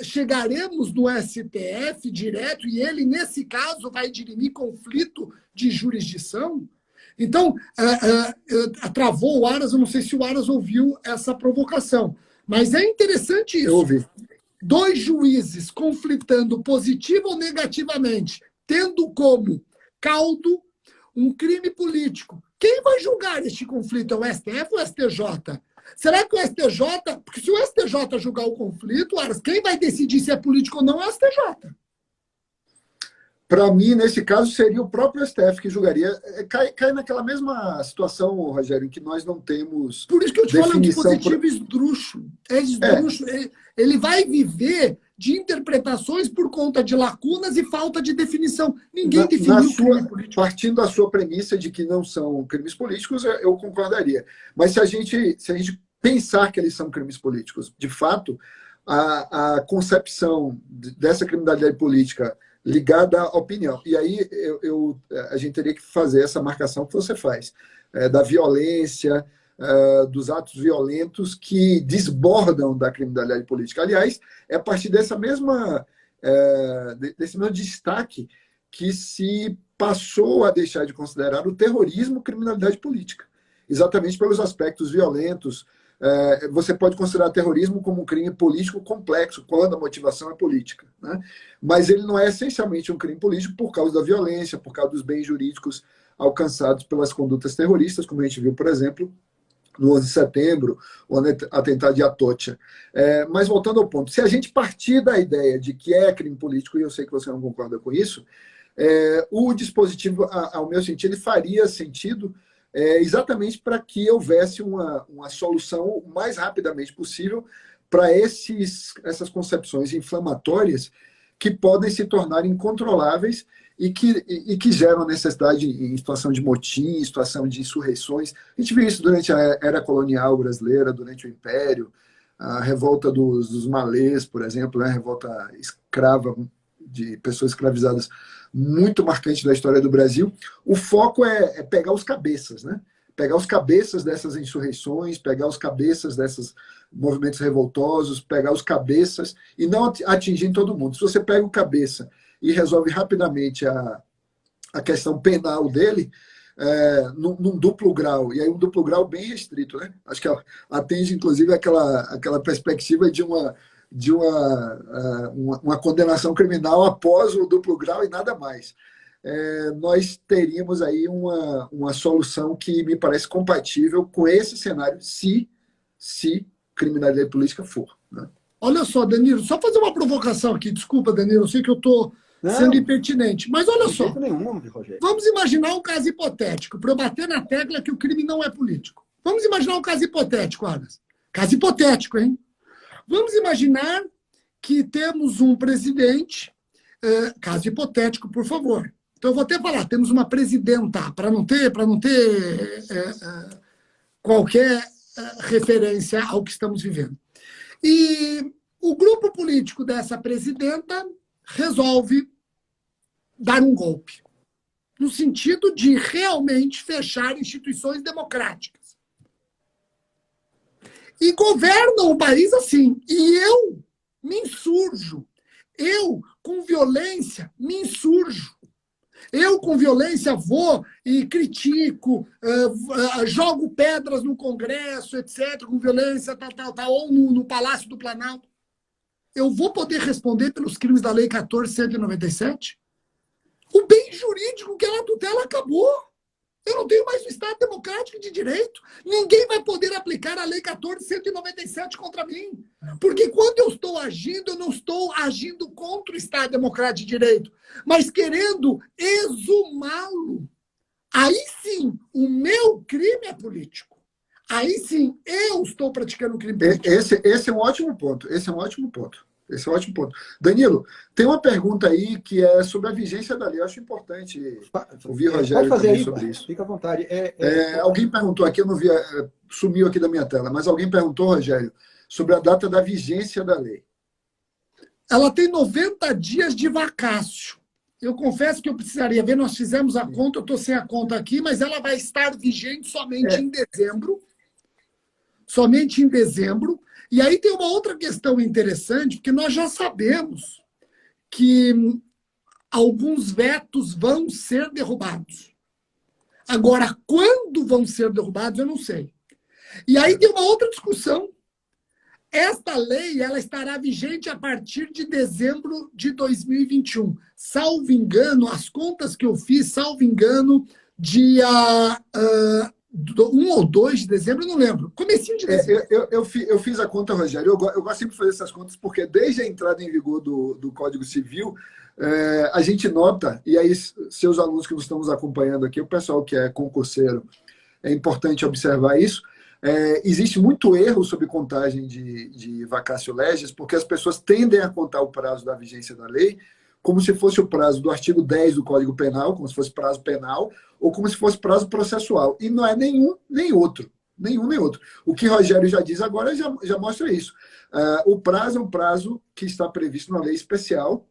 Chegaremos no STF direto e ele, nesse caso, vai dirimir conflito de jurisdição? Então, travou o Aras, eu não sei se o Aras ouviu essa provocação, mas é interessante isso.
Eu ouvi.
Dois juízes conflitando positivo ou negativamente, tendo como caldo um crime político. Quem vai julgar este conflito? É o STF ou o STJ? Será que o STJ... Porque se o STJ julgar o conflito, Aras, quem vai decidir se é político ou não é o STJ.
Para mim, nesse caso, seria o próprio STF que julgaria. Cai naquela mesma situação, Rogério, em que nós não temos.
Por isso que eu te falo, é um dispositivo esdrúxulo. É esdrúxulo. Ele vai viver de interpretações por conta de lacunas e falta de definição. Ninguém definiu o crime político.
Partindo da sua premissa de que não são crimes políticos, eu concordaria. Mas se a gente pensar que eles são crimes políticos, de fato, a concepção dessa criminalidade política ligada à opinião. E aí a gente teria que fazer essa marcação que você faz, da violência, dos atos violentos que desbordam da criminalidade política. Aliás, é a partir desse mesmo destaque que se passou a deixar de considerar o terrorismo criminalidade política, exatamente pelos aspectos violentos. Você pode considerar terrorismo como um crime político complexo, quando a motivação é política, né? Mas ele não é essencialmente um crime político por causa da violência, por causa dos bens jurídicos alcançados pelas condutas terroristas, como a gente viu, por exemplo, no 11 de setembro, o atentado de Atocha. Mas voltando ao ponto, se a gente partir da ideia de que é crime político, e eu sei que você não concorda com isso, o dispositivo, ao meu sentir, ele faria sentido exatamente para que houvesse uma solução o mais rapidamente possível para essas concepções inflamatórias que podem se tornar incontroláveis e que geram necessidade em situação de motim, em situação de insurreições. A gente viu isso durante a era colonial brasileira, durante o Império, a revolta dos malês, por exemplo, a revolta escrava de pessoas escravizadas, muito marcante da história do Brasil. O foco é pegar os cabeças, né? Pegar os cabeças dessas insurreições, pegar os cabeças desses movimentos revoltosos, pegar os cabeças e não atingir todo mundo. Se você pega o cabeça e resolve rapidamente a questão penal dele, num duplo grau, e aí um duplo grau bem restrito, né? Acho que atende, inclusive, aquela perspectiva de uma condenação criminal após o duplo grau e nada mais. Nós teríamos aí uma solução que me parece compatível com esse cenário, se criminalidade política for. Né?
Olha só, Danilo, só fazer uma provocação aqui. Desculpa, Danilo, eu sei que eu estou sendo impertinente. Mas olha só, vamos imaginar um caso hipotético, para eu bater na tecla que o crime não é político. Vamos imaginar um caso hipotético, Aras. Caso hipotético, hein? Vamos imaginar que temos um presidente, caso hipotético, por favor. Então eu vou até falar, temos uma presidenta, para não ter qualquer referência ao que estamos vivendo. E o grupo político dessa presidenta resolve dar um golpe, no sentido de realmente fechar instituições democráticas. E governam o país assim. E eu me insurjo. Eu, com violência, me insurjo. Eu, com violência, vou e critico, jogo pedras no Congresso, etc., com violência, ou no Palácio do Planalto. Eu vou poder responder pelos crimes da Lei 14.197? O bem jurídico que ela tutela acabou. Eu não tenho mais um Estado democrático de direito. Ninguém vai poder aplicar a Lei 14.197 contra mim. Porque quando eu estou não estou agindo contra o Estado democrático de direito, mas querendo exumá-lo. Aí sim, o meu crime é político. Aí sim, eu estou praticando um crime político.
Esse é um ótimo ponto. Esse é um ótimo ponto. Danilo, tem uma pergunta aí que é sobre a vigência da lei. Eu acho importante ouvir o Rogério também sobre isso.
Fica à vontade.
Alguém perguntou aqui, eu não vi, sumiu aqui da minha tela, mas alguém perguntou, Rogério, sobre a data da vigência da lei.
Ela tem 90 dias de vacácio. Eu confesso que eu precisaria ver, nós fizemos a conta, eu estou sem a conta aqui, mas ela vai estar vigente somente em dezembro. Somente em dezembro. E aí tem uma outra questão interessante, porque nós já sabemos que alguns vetos vão ser derrubados. Agora, quando vão ser derrubados, eu não sei. E aí tem uma outra discussão. Esta lei ela estará vigente a partir de dezembro de 2021. Salvo engano, as contas que eu fiz, salvo engano, dia 1 ou 2 de dezembro, eu não lembro. Comecinho de dezembro.
Eu fiz a conta, Rogério. Eu gosto sempre de fazer essas contas, porque desde a entrada em vigor do Código Civil, a gente nota, e aí seus alunos que nos estamos acompanhando aqui, o pessoal que é concurseiro, é importante observar isso, existe muito erro sobre contagem de vacatio legis, porque as pessoas tendem a contar o prazo da vigência da lei como se fosse o prazo do artigo 10 do Código Penal, como se fosse prazo penal, ou como se fosse prazo processual. E não é nenhum nem outro. Nenhum nem outro. O que Rogério já diz agora já mostra isso. O prazo é um prazo que está previsto na lei especial,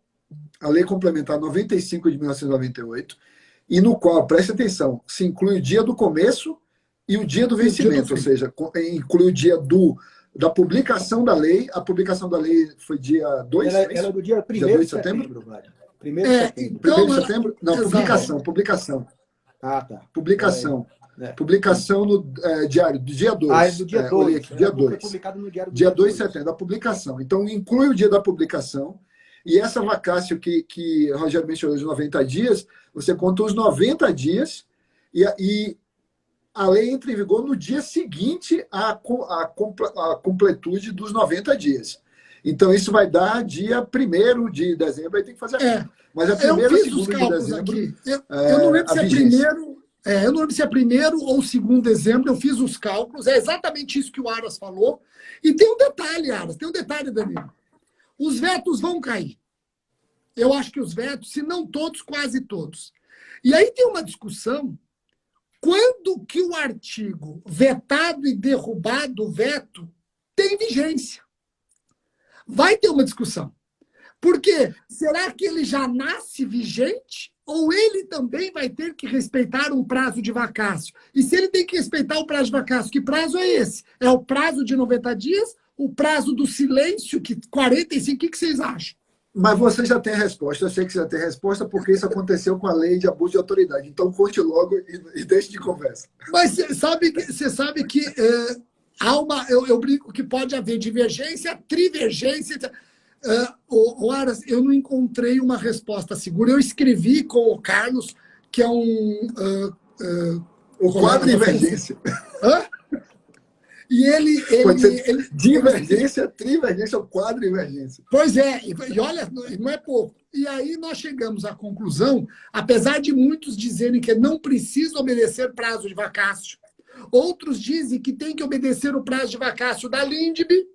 a Lei Complementar 95 de 1998, e no qual, preste atenção, se inclui o dia do começo e o dia do vencimento, ou seja, inclui o dia da publicação da lei. A publicação da lei foi dia 2?
Ela é do dia 1º de setembro, Vlad. 1º de setembro.
Então, 1º de setembro? Não, publicação.
Ah, tá.
Publicação. Publicação no diário, do dia 2.
Ah, é do dia 2.
Aqui, dia 2.
Foi publicado no diário do
dia 2 de setembro, a publicação. Então, inclui o dia da publicação. E essa vacácio que Rogério mencionou de 90 dias, você conta os 90 dias e a lei entra em vigor no dia seguinte à completude dos 90 dias. Então, isso vai dar dia 1º de dezembro, aí tem que fazer a conta. Mas a
eu
primeira,
fiz os
segunda de
cálculos
dezembro,
aqui. Eu não lembro se é
vigência.
eu não lembro se é 1º ou 2º de dezembro, eu fiz os cálculos, é exatamente isso que o Aras falou. E tem um detalhe, Aras, tem um detalhe, Danilo. Os vetos vão cair. Eu acho que os vetos, se não todos, quase todos. E aí tem uma discussão, quando que o artigo vetado e derrubado, o veto, tem vigência? Vai ter uma discussão. Por quê? Será que ele já nasce vigente? Ou ele também vai ter que respeitar um prazo de vacácio? E se ele tem que respeitar o prazo de vacácio, que prazo é esse? É o prazo de 90 dias? O prazo do silêncio, que 45? O que vocês acham?
Mas você já tem a resposta. Eu sei que você já tem a resposta, porque isso aconteceu com a lei de abuso de autoridade. Então, conte logo e deixe de conversa.
Mas você sabe que eu brinco que pode haver divergência, trivergência. Aras, eu não encontrei uma resposta segura. Eu escrevi com o Carlos, que é
o quadrivergência.
Hã? E ele
divergência, trivergência ou quadrivergência.
Pois é, e olha, não é pouco. E aí nós chegamos à conclusão, apesar de muitos dizerem que não precisa obedecer prazo de vacácio, outros dizem que tem que obedecer o prazo de vacácio da LINDB,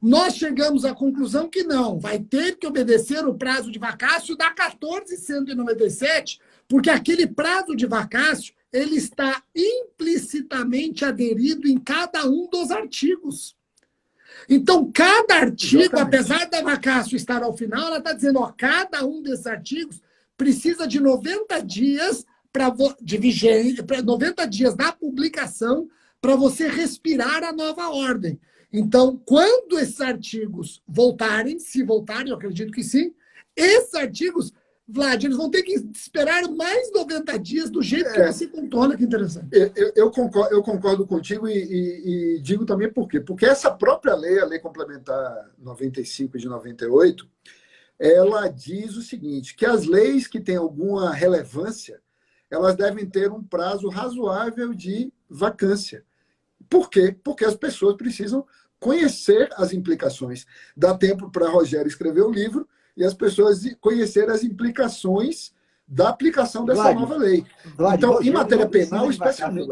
nós chegamos à conclusão que não, vai ter que obedecer o prazo de vacácio da 14.197, porque aquele prazo de vacácio ele está implicitamente aderido em cada um dos artigos. Então, cada artigo, apesar da vacácio estar ao final, ela está dizendo, cada um desses artigos precisa de 90 dias de vigência, 90 dias da publicação para você respirar a nova ordem. Então, quando esses artigos voltarem, se voltarem, eu acredito que sim, esses artigos, Vlad, eles vão ter que esperar mais 90 dias do jeito que você contou. Olha que interessante.
Eu concordo contigo e digo também por quê. Porque essa própria lei, a Lei Complementar 95 de 98, ela diz o seguinte, que as leis que têm alguma relevância, elas devem ter um prazo razoável de vacância. Por quê? Porque as pessoas precisam conhecer as implicações. Dá tempo para Rogério escrever o livro e as pessoas conhecerem as implicações da aplicação dessa nova lei. Então,
Rogério,
em matéria penal, especialmente...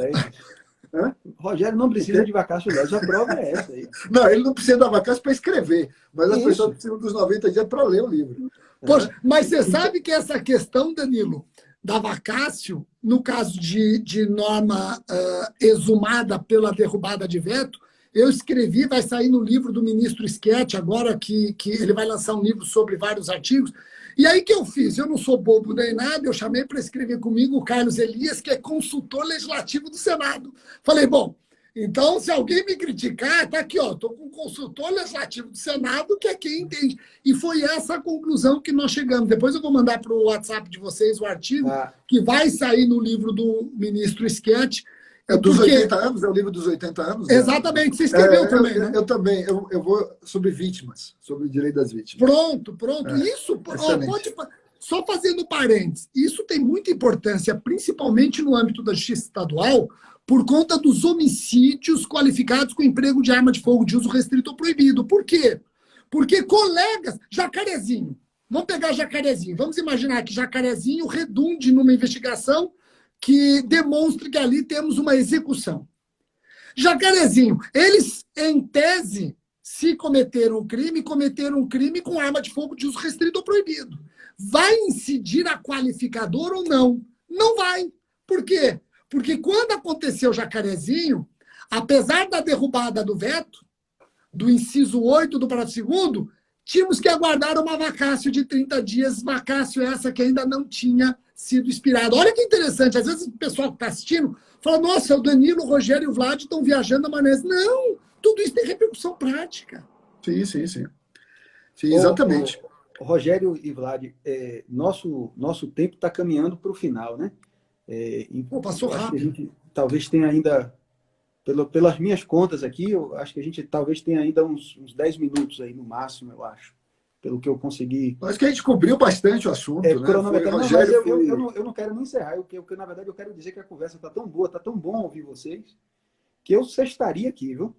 Rogério não precisa de vacácio legis, a prova é essa aí.
Não, ele não precisa da vacácio para escrever, mas as pessoas precisam dos 90 dias para ler o livro.
Poxa, mas você sabe que essa questão, Danilo, da vacácio, no caso de norma exumada pela derrubada de veto, eu escrevi, vai sair no livro do ministro Schetti, agora que ele vai lançar um livro sobre vários artigos. E aí que eu fiz? Eu não sou bobo nem nada, eu chamei para escrever comigo o Carlos Elias, que é consultor legislativo do Senado. Falei, bom, então se alguém me criticar, tá aqui, ó, estou com um consultor legislativo do Senado, que é quem entende. E foi essa a conclusão que nós chegamos. Depois eu vou mandar para o WhatsApp de vocês o artigo que vai sair no livro do ministro Schetti.
É dos 80 anos, é o livro dos 80 anos?
Exatamente, você escreveu também, né?
Eu também, eu vou sobre vítimas, sobre o direito das vítimas.
Pronto. Isso, só fazendo parênteses, isso tem muita importância, principalmente no âmbito da justiça estadual, por conta dos homicídios qualificados com emprego de arma de fogo de uso restrito ou proibido. Por quê? Porque colegas, Jacarezinho, vamos pegar Jacarezinho, vamos imaginar que Jacarezinho redunde numa investigação que demonstre que ali temos uma execução. Jacarezinho, eles, em tese, se cometeram um crime com arma de fogo de uso restrito ou proibido. Vai incidir a qualificador ou não? Não vai. Por quê? Porque quando aconteceu Jacarezinho, apesar da derrubada do veto, do inciso 8 do parágrafo 2º, tínhamos que aguardar uma vacácio de 30 dias, vacácio essa que ainda não tinha sido expirada. Olha que interessante, às vezes o pessoal que está assistindo fala, nossa, o Danilo, o Rogério e o Vlad estão viajando a maionese. Não, tudo isso tem repercussão prática.
Sim, exatamente.
Rogério e Vlad, nosso tempo está caminhando para o final, né?
Passou rápido.
A gente talvez tenha ainda, pelas minhas contas aqui, eu acho que a gente talvez tenha ainda uns 10 minutos aí no máximo, eu acho. pelo que eu consegui.
Acho que a gente cobriu bastante o assunto, né?
Cronometrando. Não, mas eu não quero nem encerrar, porque na verdade eu quero dizer que a conversa está tão boa, está tão bom ouvir vocês, que eu sextaria aqui, viu?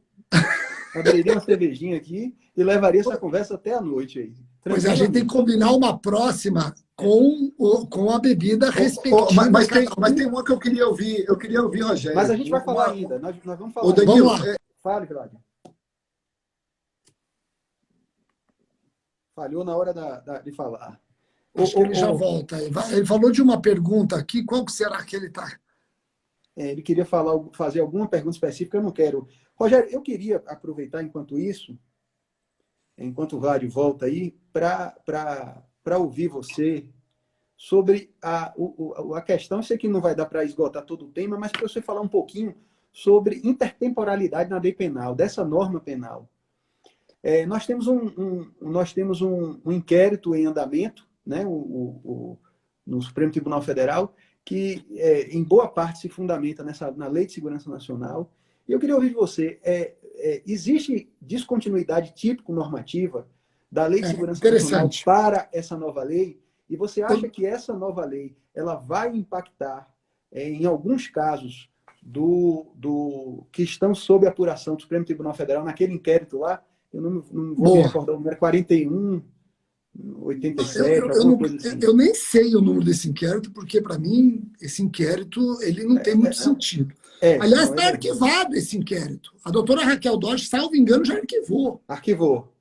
Abriria uma cervejinha aqui e levaria essa conversa até a noite aí.
Pois a gente tem que combinar uma próxima com a bebida respectiva.
Mas tem uma que eu queria ouvir, Rogério.
Mas a gente vai falar ainda. Nós vamos falar.
Ô, Danilo,
vamos lá.
Fale, Cláudio. Falhou na hora de falar.
Acho que ele já volta. Ele falou de uma pergunta aqui. Qual que será que ele está?
Ele queria fazer alguma pergunta específica, eu não quero. Rogério, eu queria aproveitar enquanto o Vlad volta aí, para ouvir você sobre a questão. Eu sei que não vai dar para esgotar todo o tema, mas para você falar um pouquinho sobre intertemporalidade na lei penal, dessa norma penal. Nós temos um inquérito em andamento, né, no Supremo Tribunal Federal, que em boa parte se fundamenta na Lei de Segurança Nacional. E eu queria ouvir de você, existe descontinuidade típico-normativa da Lei de Segurança Nacional para essa nova lei? E você acha que essa nova lei ela vai impactar, em alguns casos, que estão sob apuração do Supremo Tribunal Federal, naquele inquérito lá? Eu não vou me recordar o número, 41, 87, alguma coisa assim.
Eu nem sei o número desse inquérito, porque, para mim, esse inquérito ele não tem muito sentido. Aliás, está arquivado esse inquérito. A doutora Raquel Dodge, salvo engano, já arquivou.
Arquivou.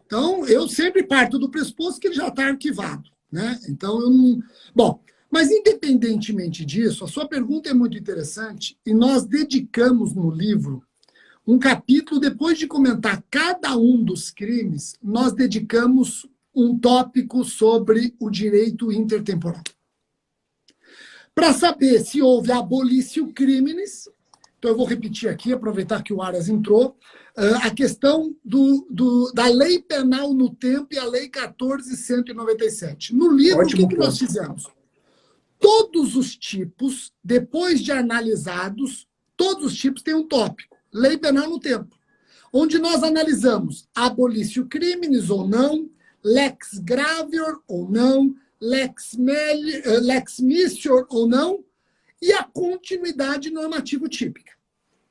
Então, eu sempre parto do pressuposto que ele já está arquivado, né? Então, eu não... Bom, mas independentemente disso, a sua pergunta é muito interessante e nós dedicamos no livro um capítulo, depois de comentar cada um dos crimes, nós dedicamos um tópico sobre o direito intertemporal. Para saber se houve abolício criminis, então eu vou repetir aqui, aproveitar que o Aras entrou, a questão da lei penal no tempo e a lei 14.197. No livro, o que nós fizemos? Todos os tipos, depois de analisados, todos os tipos têm um tópico. Lei penal no tempo, onde nós analisamos abolício criminis ou não, lex gravior ou não, lex missior ou não, e a continuidade normativa típica.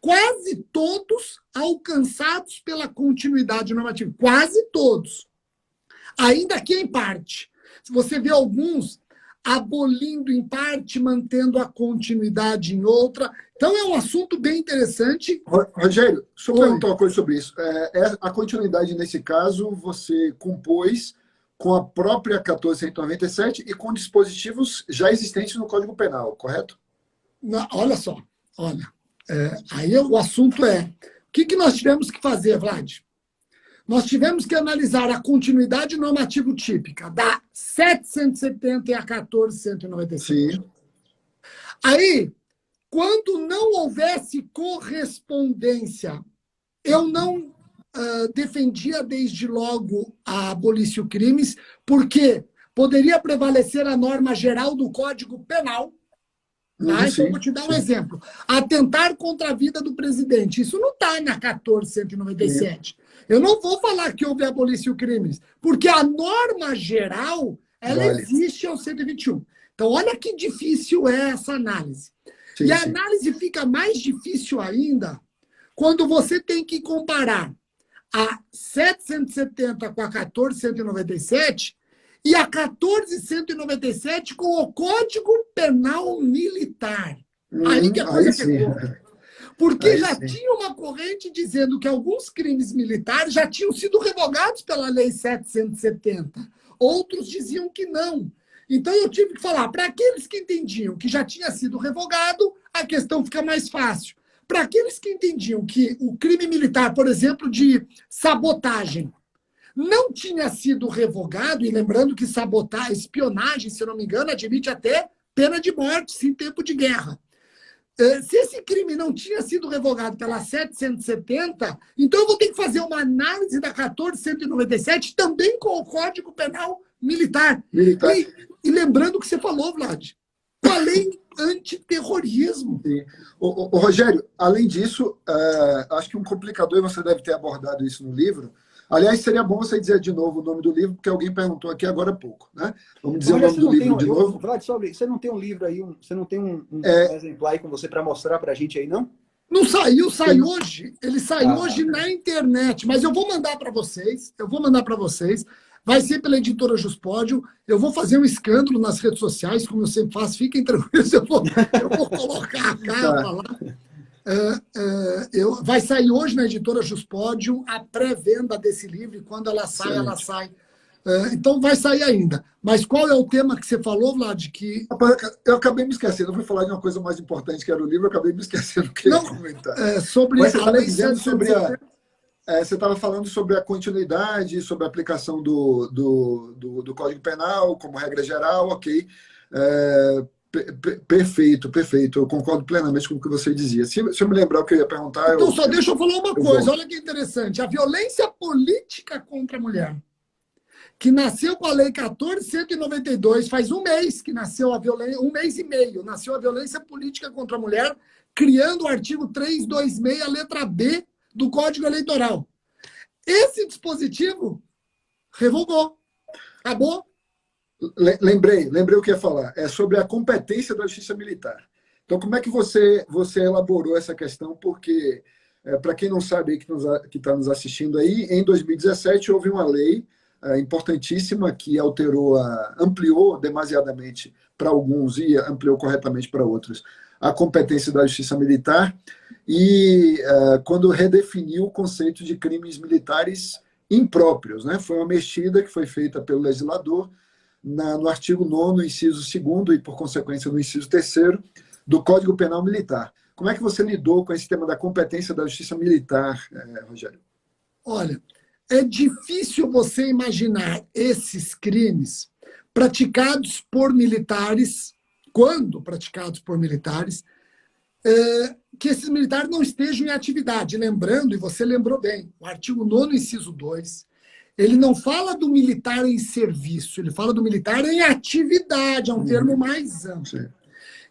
Quase todos alcançados pela continuidade normativa. Quase todos. Ainda que em parte. Se você vê alguns abolindo em parte, mantendo a continuidade em outra. Então, é um assunto bem interessante.
Rogério, deixa eu perguntar uma coisa sobre isso. A continuidade, nesse caso, você compôs com a própria 14.197 e com dispositivos já existentes no Código Penal, correto?
Não, olha só. Aí o assunto o que nós tivemos que fazer, Vlad? Nós tivemos que analisar a continuidade normativa típica da 770 e a 14.197.
Sim.
Aí, quando não houvesse correspondência, eu não defendia desde logo a abolício crimes, porque poderia prevalecer a norma geral do Código Penal. Tá? Então, eu vou te dar um exemplo. Atentar contra a vida do presidente. Isso não está na 14.197. Eu não vou falar que houve abolício crimes, porque a norma geral, ela existe ao 121. Então, olha que difícil é essa análise. E a análise fica mais difícil ainda quando você tem que comparar a 770 com a 14.197 e a 14.197 com o Código Penal Militar. Aí que a coisa pegou. Porque já tinha uma corrente dizendo que alguns crimes militares já tinham sido revogados pela Lei 770. Outros diziam que não. Então eu tive que falar, para aqueles que entendiam que já tinha sido revogado, a questão fica mais fácil. Para aqueles que entendiam que o crime militar, por exemplo, de sabotagem, não tinha sido revogado, e lembrando que espionagem, se eu não me engano, admite até pena de morte, sim, em tempo de guerra. Se esse crime não tinha sido revogado pela 770, então eu vou ter que fazer uma análise da 14.197 também com o Código Penal Militar. E lembrando o que você falou, Vlad, com a lei antiterrorismo.
Rogério, além disso, acho que um complicador, e você deve ter abordado isso no livro, Aliás, seria bom você dizer de novo o nome do livro, porque alguém perguntou aqui agora há pouco, né? Vamos dizer o
Olha,
nome do livro de novo.
Vlad, você não tem um livro aí, você não tem um
É,
exemplar aí com você para mostrar para a gente aí, não?
Não saiu, sai hoje. Ele saiu
Ah,
hoje na internet, mas eu vou mandar para vocês. Eu vou mandar para vocês. Vai ser pela editora Juspódio. Eu vou fazer um escândalo nas redes sociais, como eu sempre faço. Fiquem tranquilos, eu vou colocar a capa
tá.
lá. Vai sair hoje na editora Juspódio a pré-venda desse livro. E quando ela sai, ela
Excelente.
sai. Então vai sair ainda. Mas qual é o tema que você falou, Vlad? Que
Rapaz, eu acabei me esquecendo. Eu fui falar de uma coisa mais importante, que era o livro, eu acabei me esquecendo o que eu ia
não
comentar.
sobre
Mas você
a
estava
lei
dizendo sobre a.
770.
Você estava falando sobre a continuidade, sobre a aplicação do Código Penal como regra geral, ok. Perfeito, perfeito. Eu concordo plenamente com o que você dizia. Se eu me lembrar o que eu ia perguntar,
Então, só deixa eu falar uma coisa.
volto.
Olha que interessante. A violência política contra a mulher, que nasceu com a Lei 14.192, faz um mês que nasceu a violência, um mês e meio, nasceu a violência política contra a mulher, criando o artigo 326, a letra B do Código Eleitoral. Esse dispositivo revogou. Acabou.
Lembrei o que ia falar. É sobre a competência da Justiça Militar. Então, como é que você elaborou essa questão? Porque, para quem não sabe aí, que está nos assistindo aí, em 2017 houve uma lei importantíssima que ampliou demasiadamente para alguns e ampliou corretamente para outros a competência da Justiça Militar e quando redefiniu o conceito de crimes militares impróprios, né? Foi uma mexida que foi feita pelo legislador no artigo 9º, inciso 2º e, por consequência, no inciso 3º do Código Penal Militar. Como é que você lidou com esse tema da competência da Justiça Militar, Rogério?
Olha, é difícil você imaginar esses crimes praticados por militares, quando praticados por militares, que esses militares não estejam em atividade. Lembrando, e você lembrou bem, o artigo 9º, inciso 2, ele não fala do militar em serviço, ele fala do militar em atividade, é um termo mais amplo.
Sim.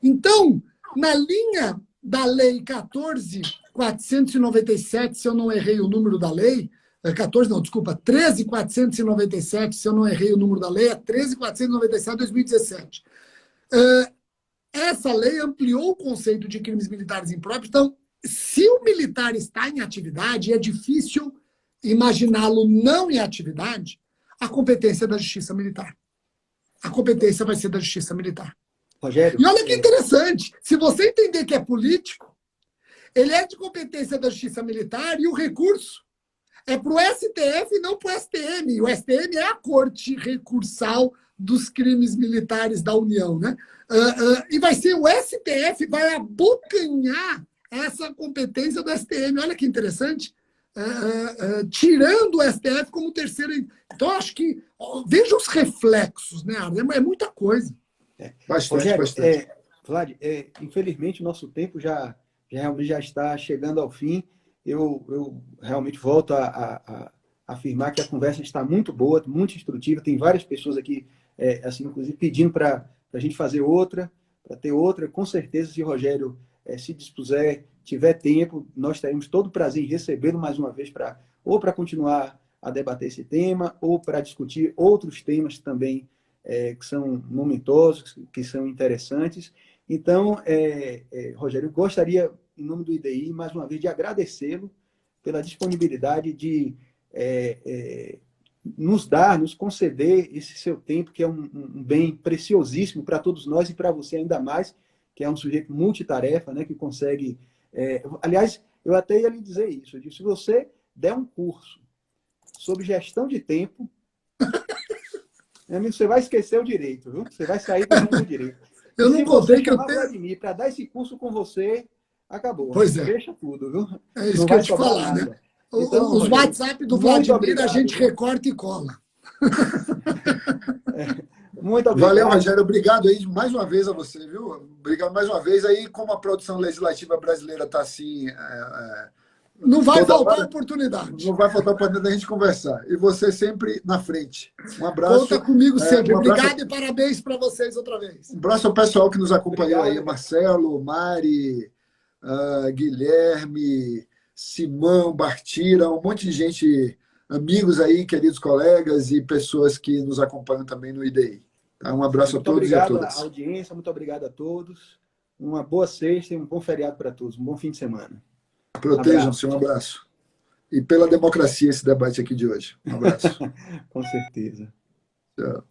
Então, na linha da Lei 14.497, se eu não errei o número da lei, 13.497, se eu não errei o número da lei, é 13.497 de 2017. Essa lei ampliou o conceito de crimes militares impróprios. Então, se o militar está em atividade, é difícil imaginá-lo não em atividade, a competência é da Justiça Militar. A competência vai ser da Justiça Militar.
Rogério,
E olha que interessante, se você entender que é político, ele é de competência da Justiça Militar e o recurso é para o STF e não para o STM. O STM é a corte recursal dos crimes militares da União, né? E vai ser o STF, vai abocanhar essa competência do STM. Olha que interessante. Tirando o STF como terceiro. Então, acho que. Veja os reflexos, né, Arlen? É muita coisa.
Bastante,
Rogério,
bastante.
Vlad, infelizmente o nosso tempo realmente já está chegando ao fim. Eu realmente volto a afirmar que a conversa está muito boa, muito instrutiva. Tem várias pessoas aqui, assim, inclusive, pedindo para a gente fazer outra, para ter outra. Com certeza, se o Rogério se dispuser, tiver tempo, nós teremos todo o prazer em recebê-lo mais uma vez para continuar a debater esse tema ou para discutir outros temas também que são momentosos, que são interessantes. Então, Rogério, eu gostaria, em nome do IDI, mais uma vez, de agradecê-lo pela disponibilidade de nos conceder esse seu tempo, que é um bem preciosíssimo para todos nós e para você ainda mais, que é um sujeito multitarefa, né, que consegue... aliás, eu até ia lhe dizer isso. Eu disse, se você der um curso sobre gestão de tempo, amigo, você vai esquecer o direito, viu? Você vai sair do mundo do direito.
Eu não contei que eu
tenho... Vladimir para dar esse curso com você, acabou.
Pois é.
Fecha tudo, viu?
É isso
não
que eu
vai
ia te
sobrar
falar,
nada.
né?
Então,
os
Rogério,
WhatsApp do Vladimir a gente recorta e cola.
Muito obrigado.
Valeu, Rogério. Obrigado aí mais uma vez a você, viu? Obrigado mais uma vez. Aí, como a produção legislativa brasileira está assim...
não vai faltar
hora,
oportunidade.
Não vai faltar oportunidade da gente conversar. E você sempre na frente. Um abraço.
Conta comigo sempre. Obrigado
abraço,
e parabéns para vocês outra vez.
Um abraço ao pessoal que nos acompanhou
obrigado,
aí. Marcelo, Mari, Guilherme, Simão, Bartira, um monte de gente amigos aí, queridos colegas e pessoas que nos acompanham também no IDI. Tá? Um abraço a todos e a
Muito obrigado
todas.
à audiência, muito obrigado a todos. Uma boa sexta e um bom feriado para todos. Um bom fim de semana.
Protejam-se, um abraço. E pela democracia esse debate aqui de hoje. Um abraço.
Com certeza.
Tchau.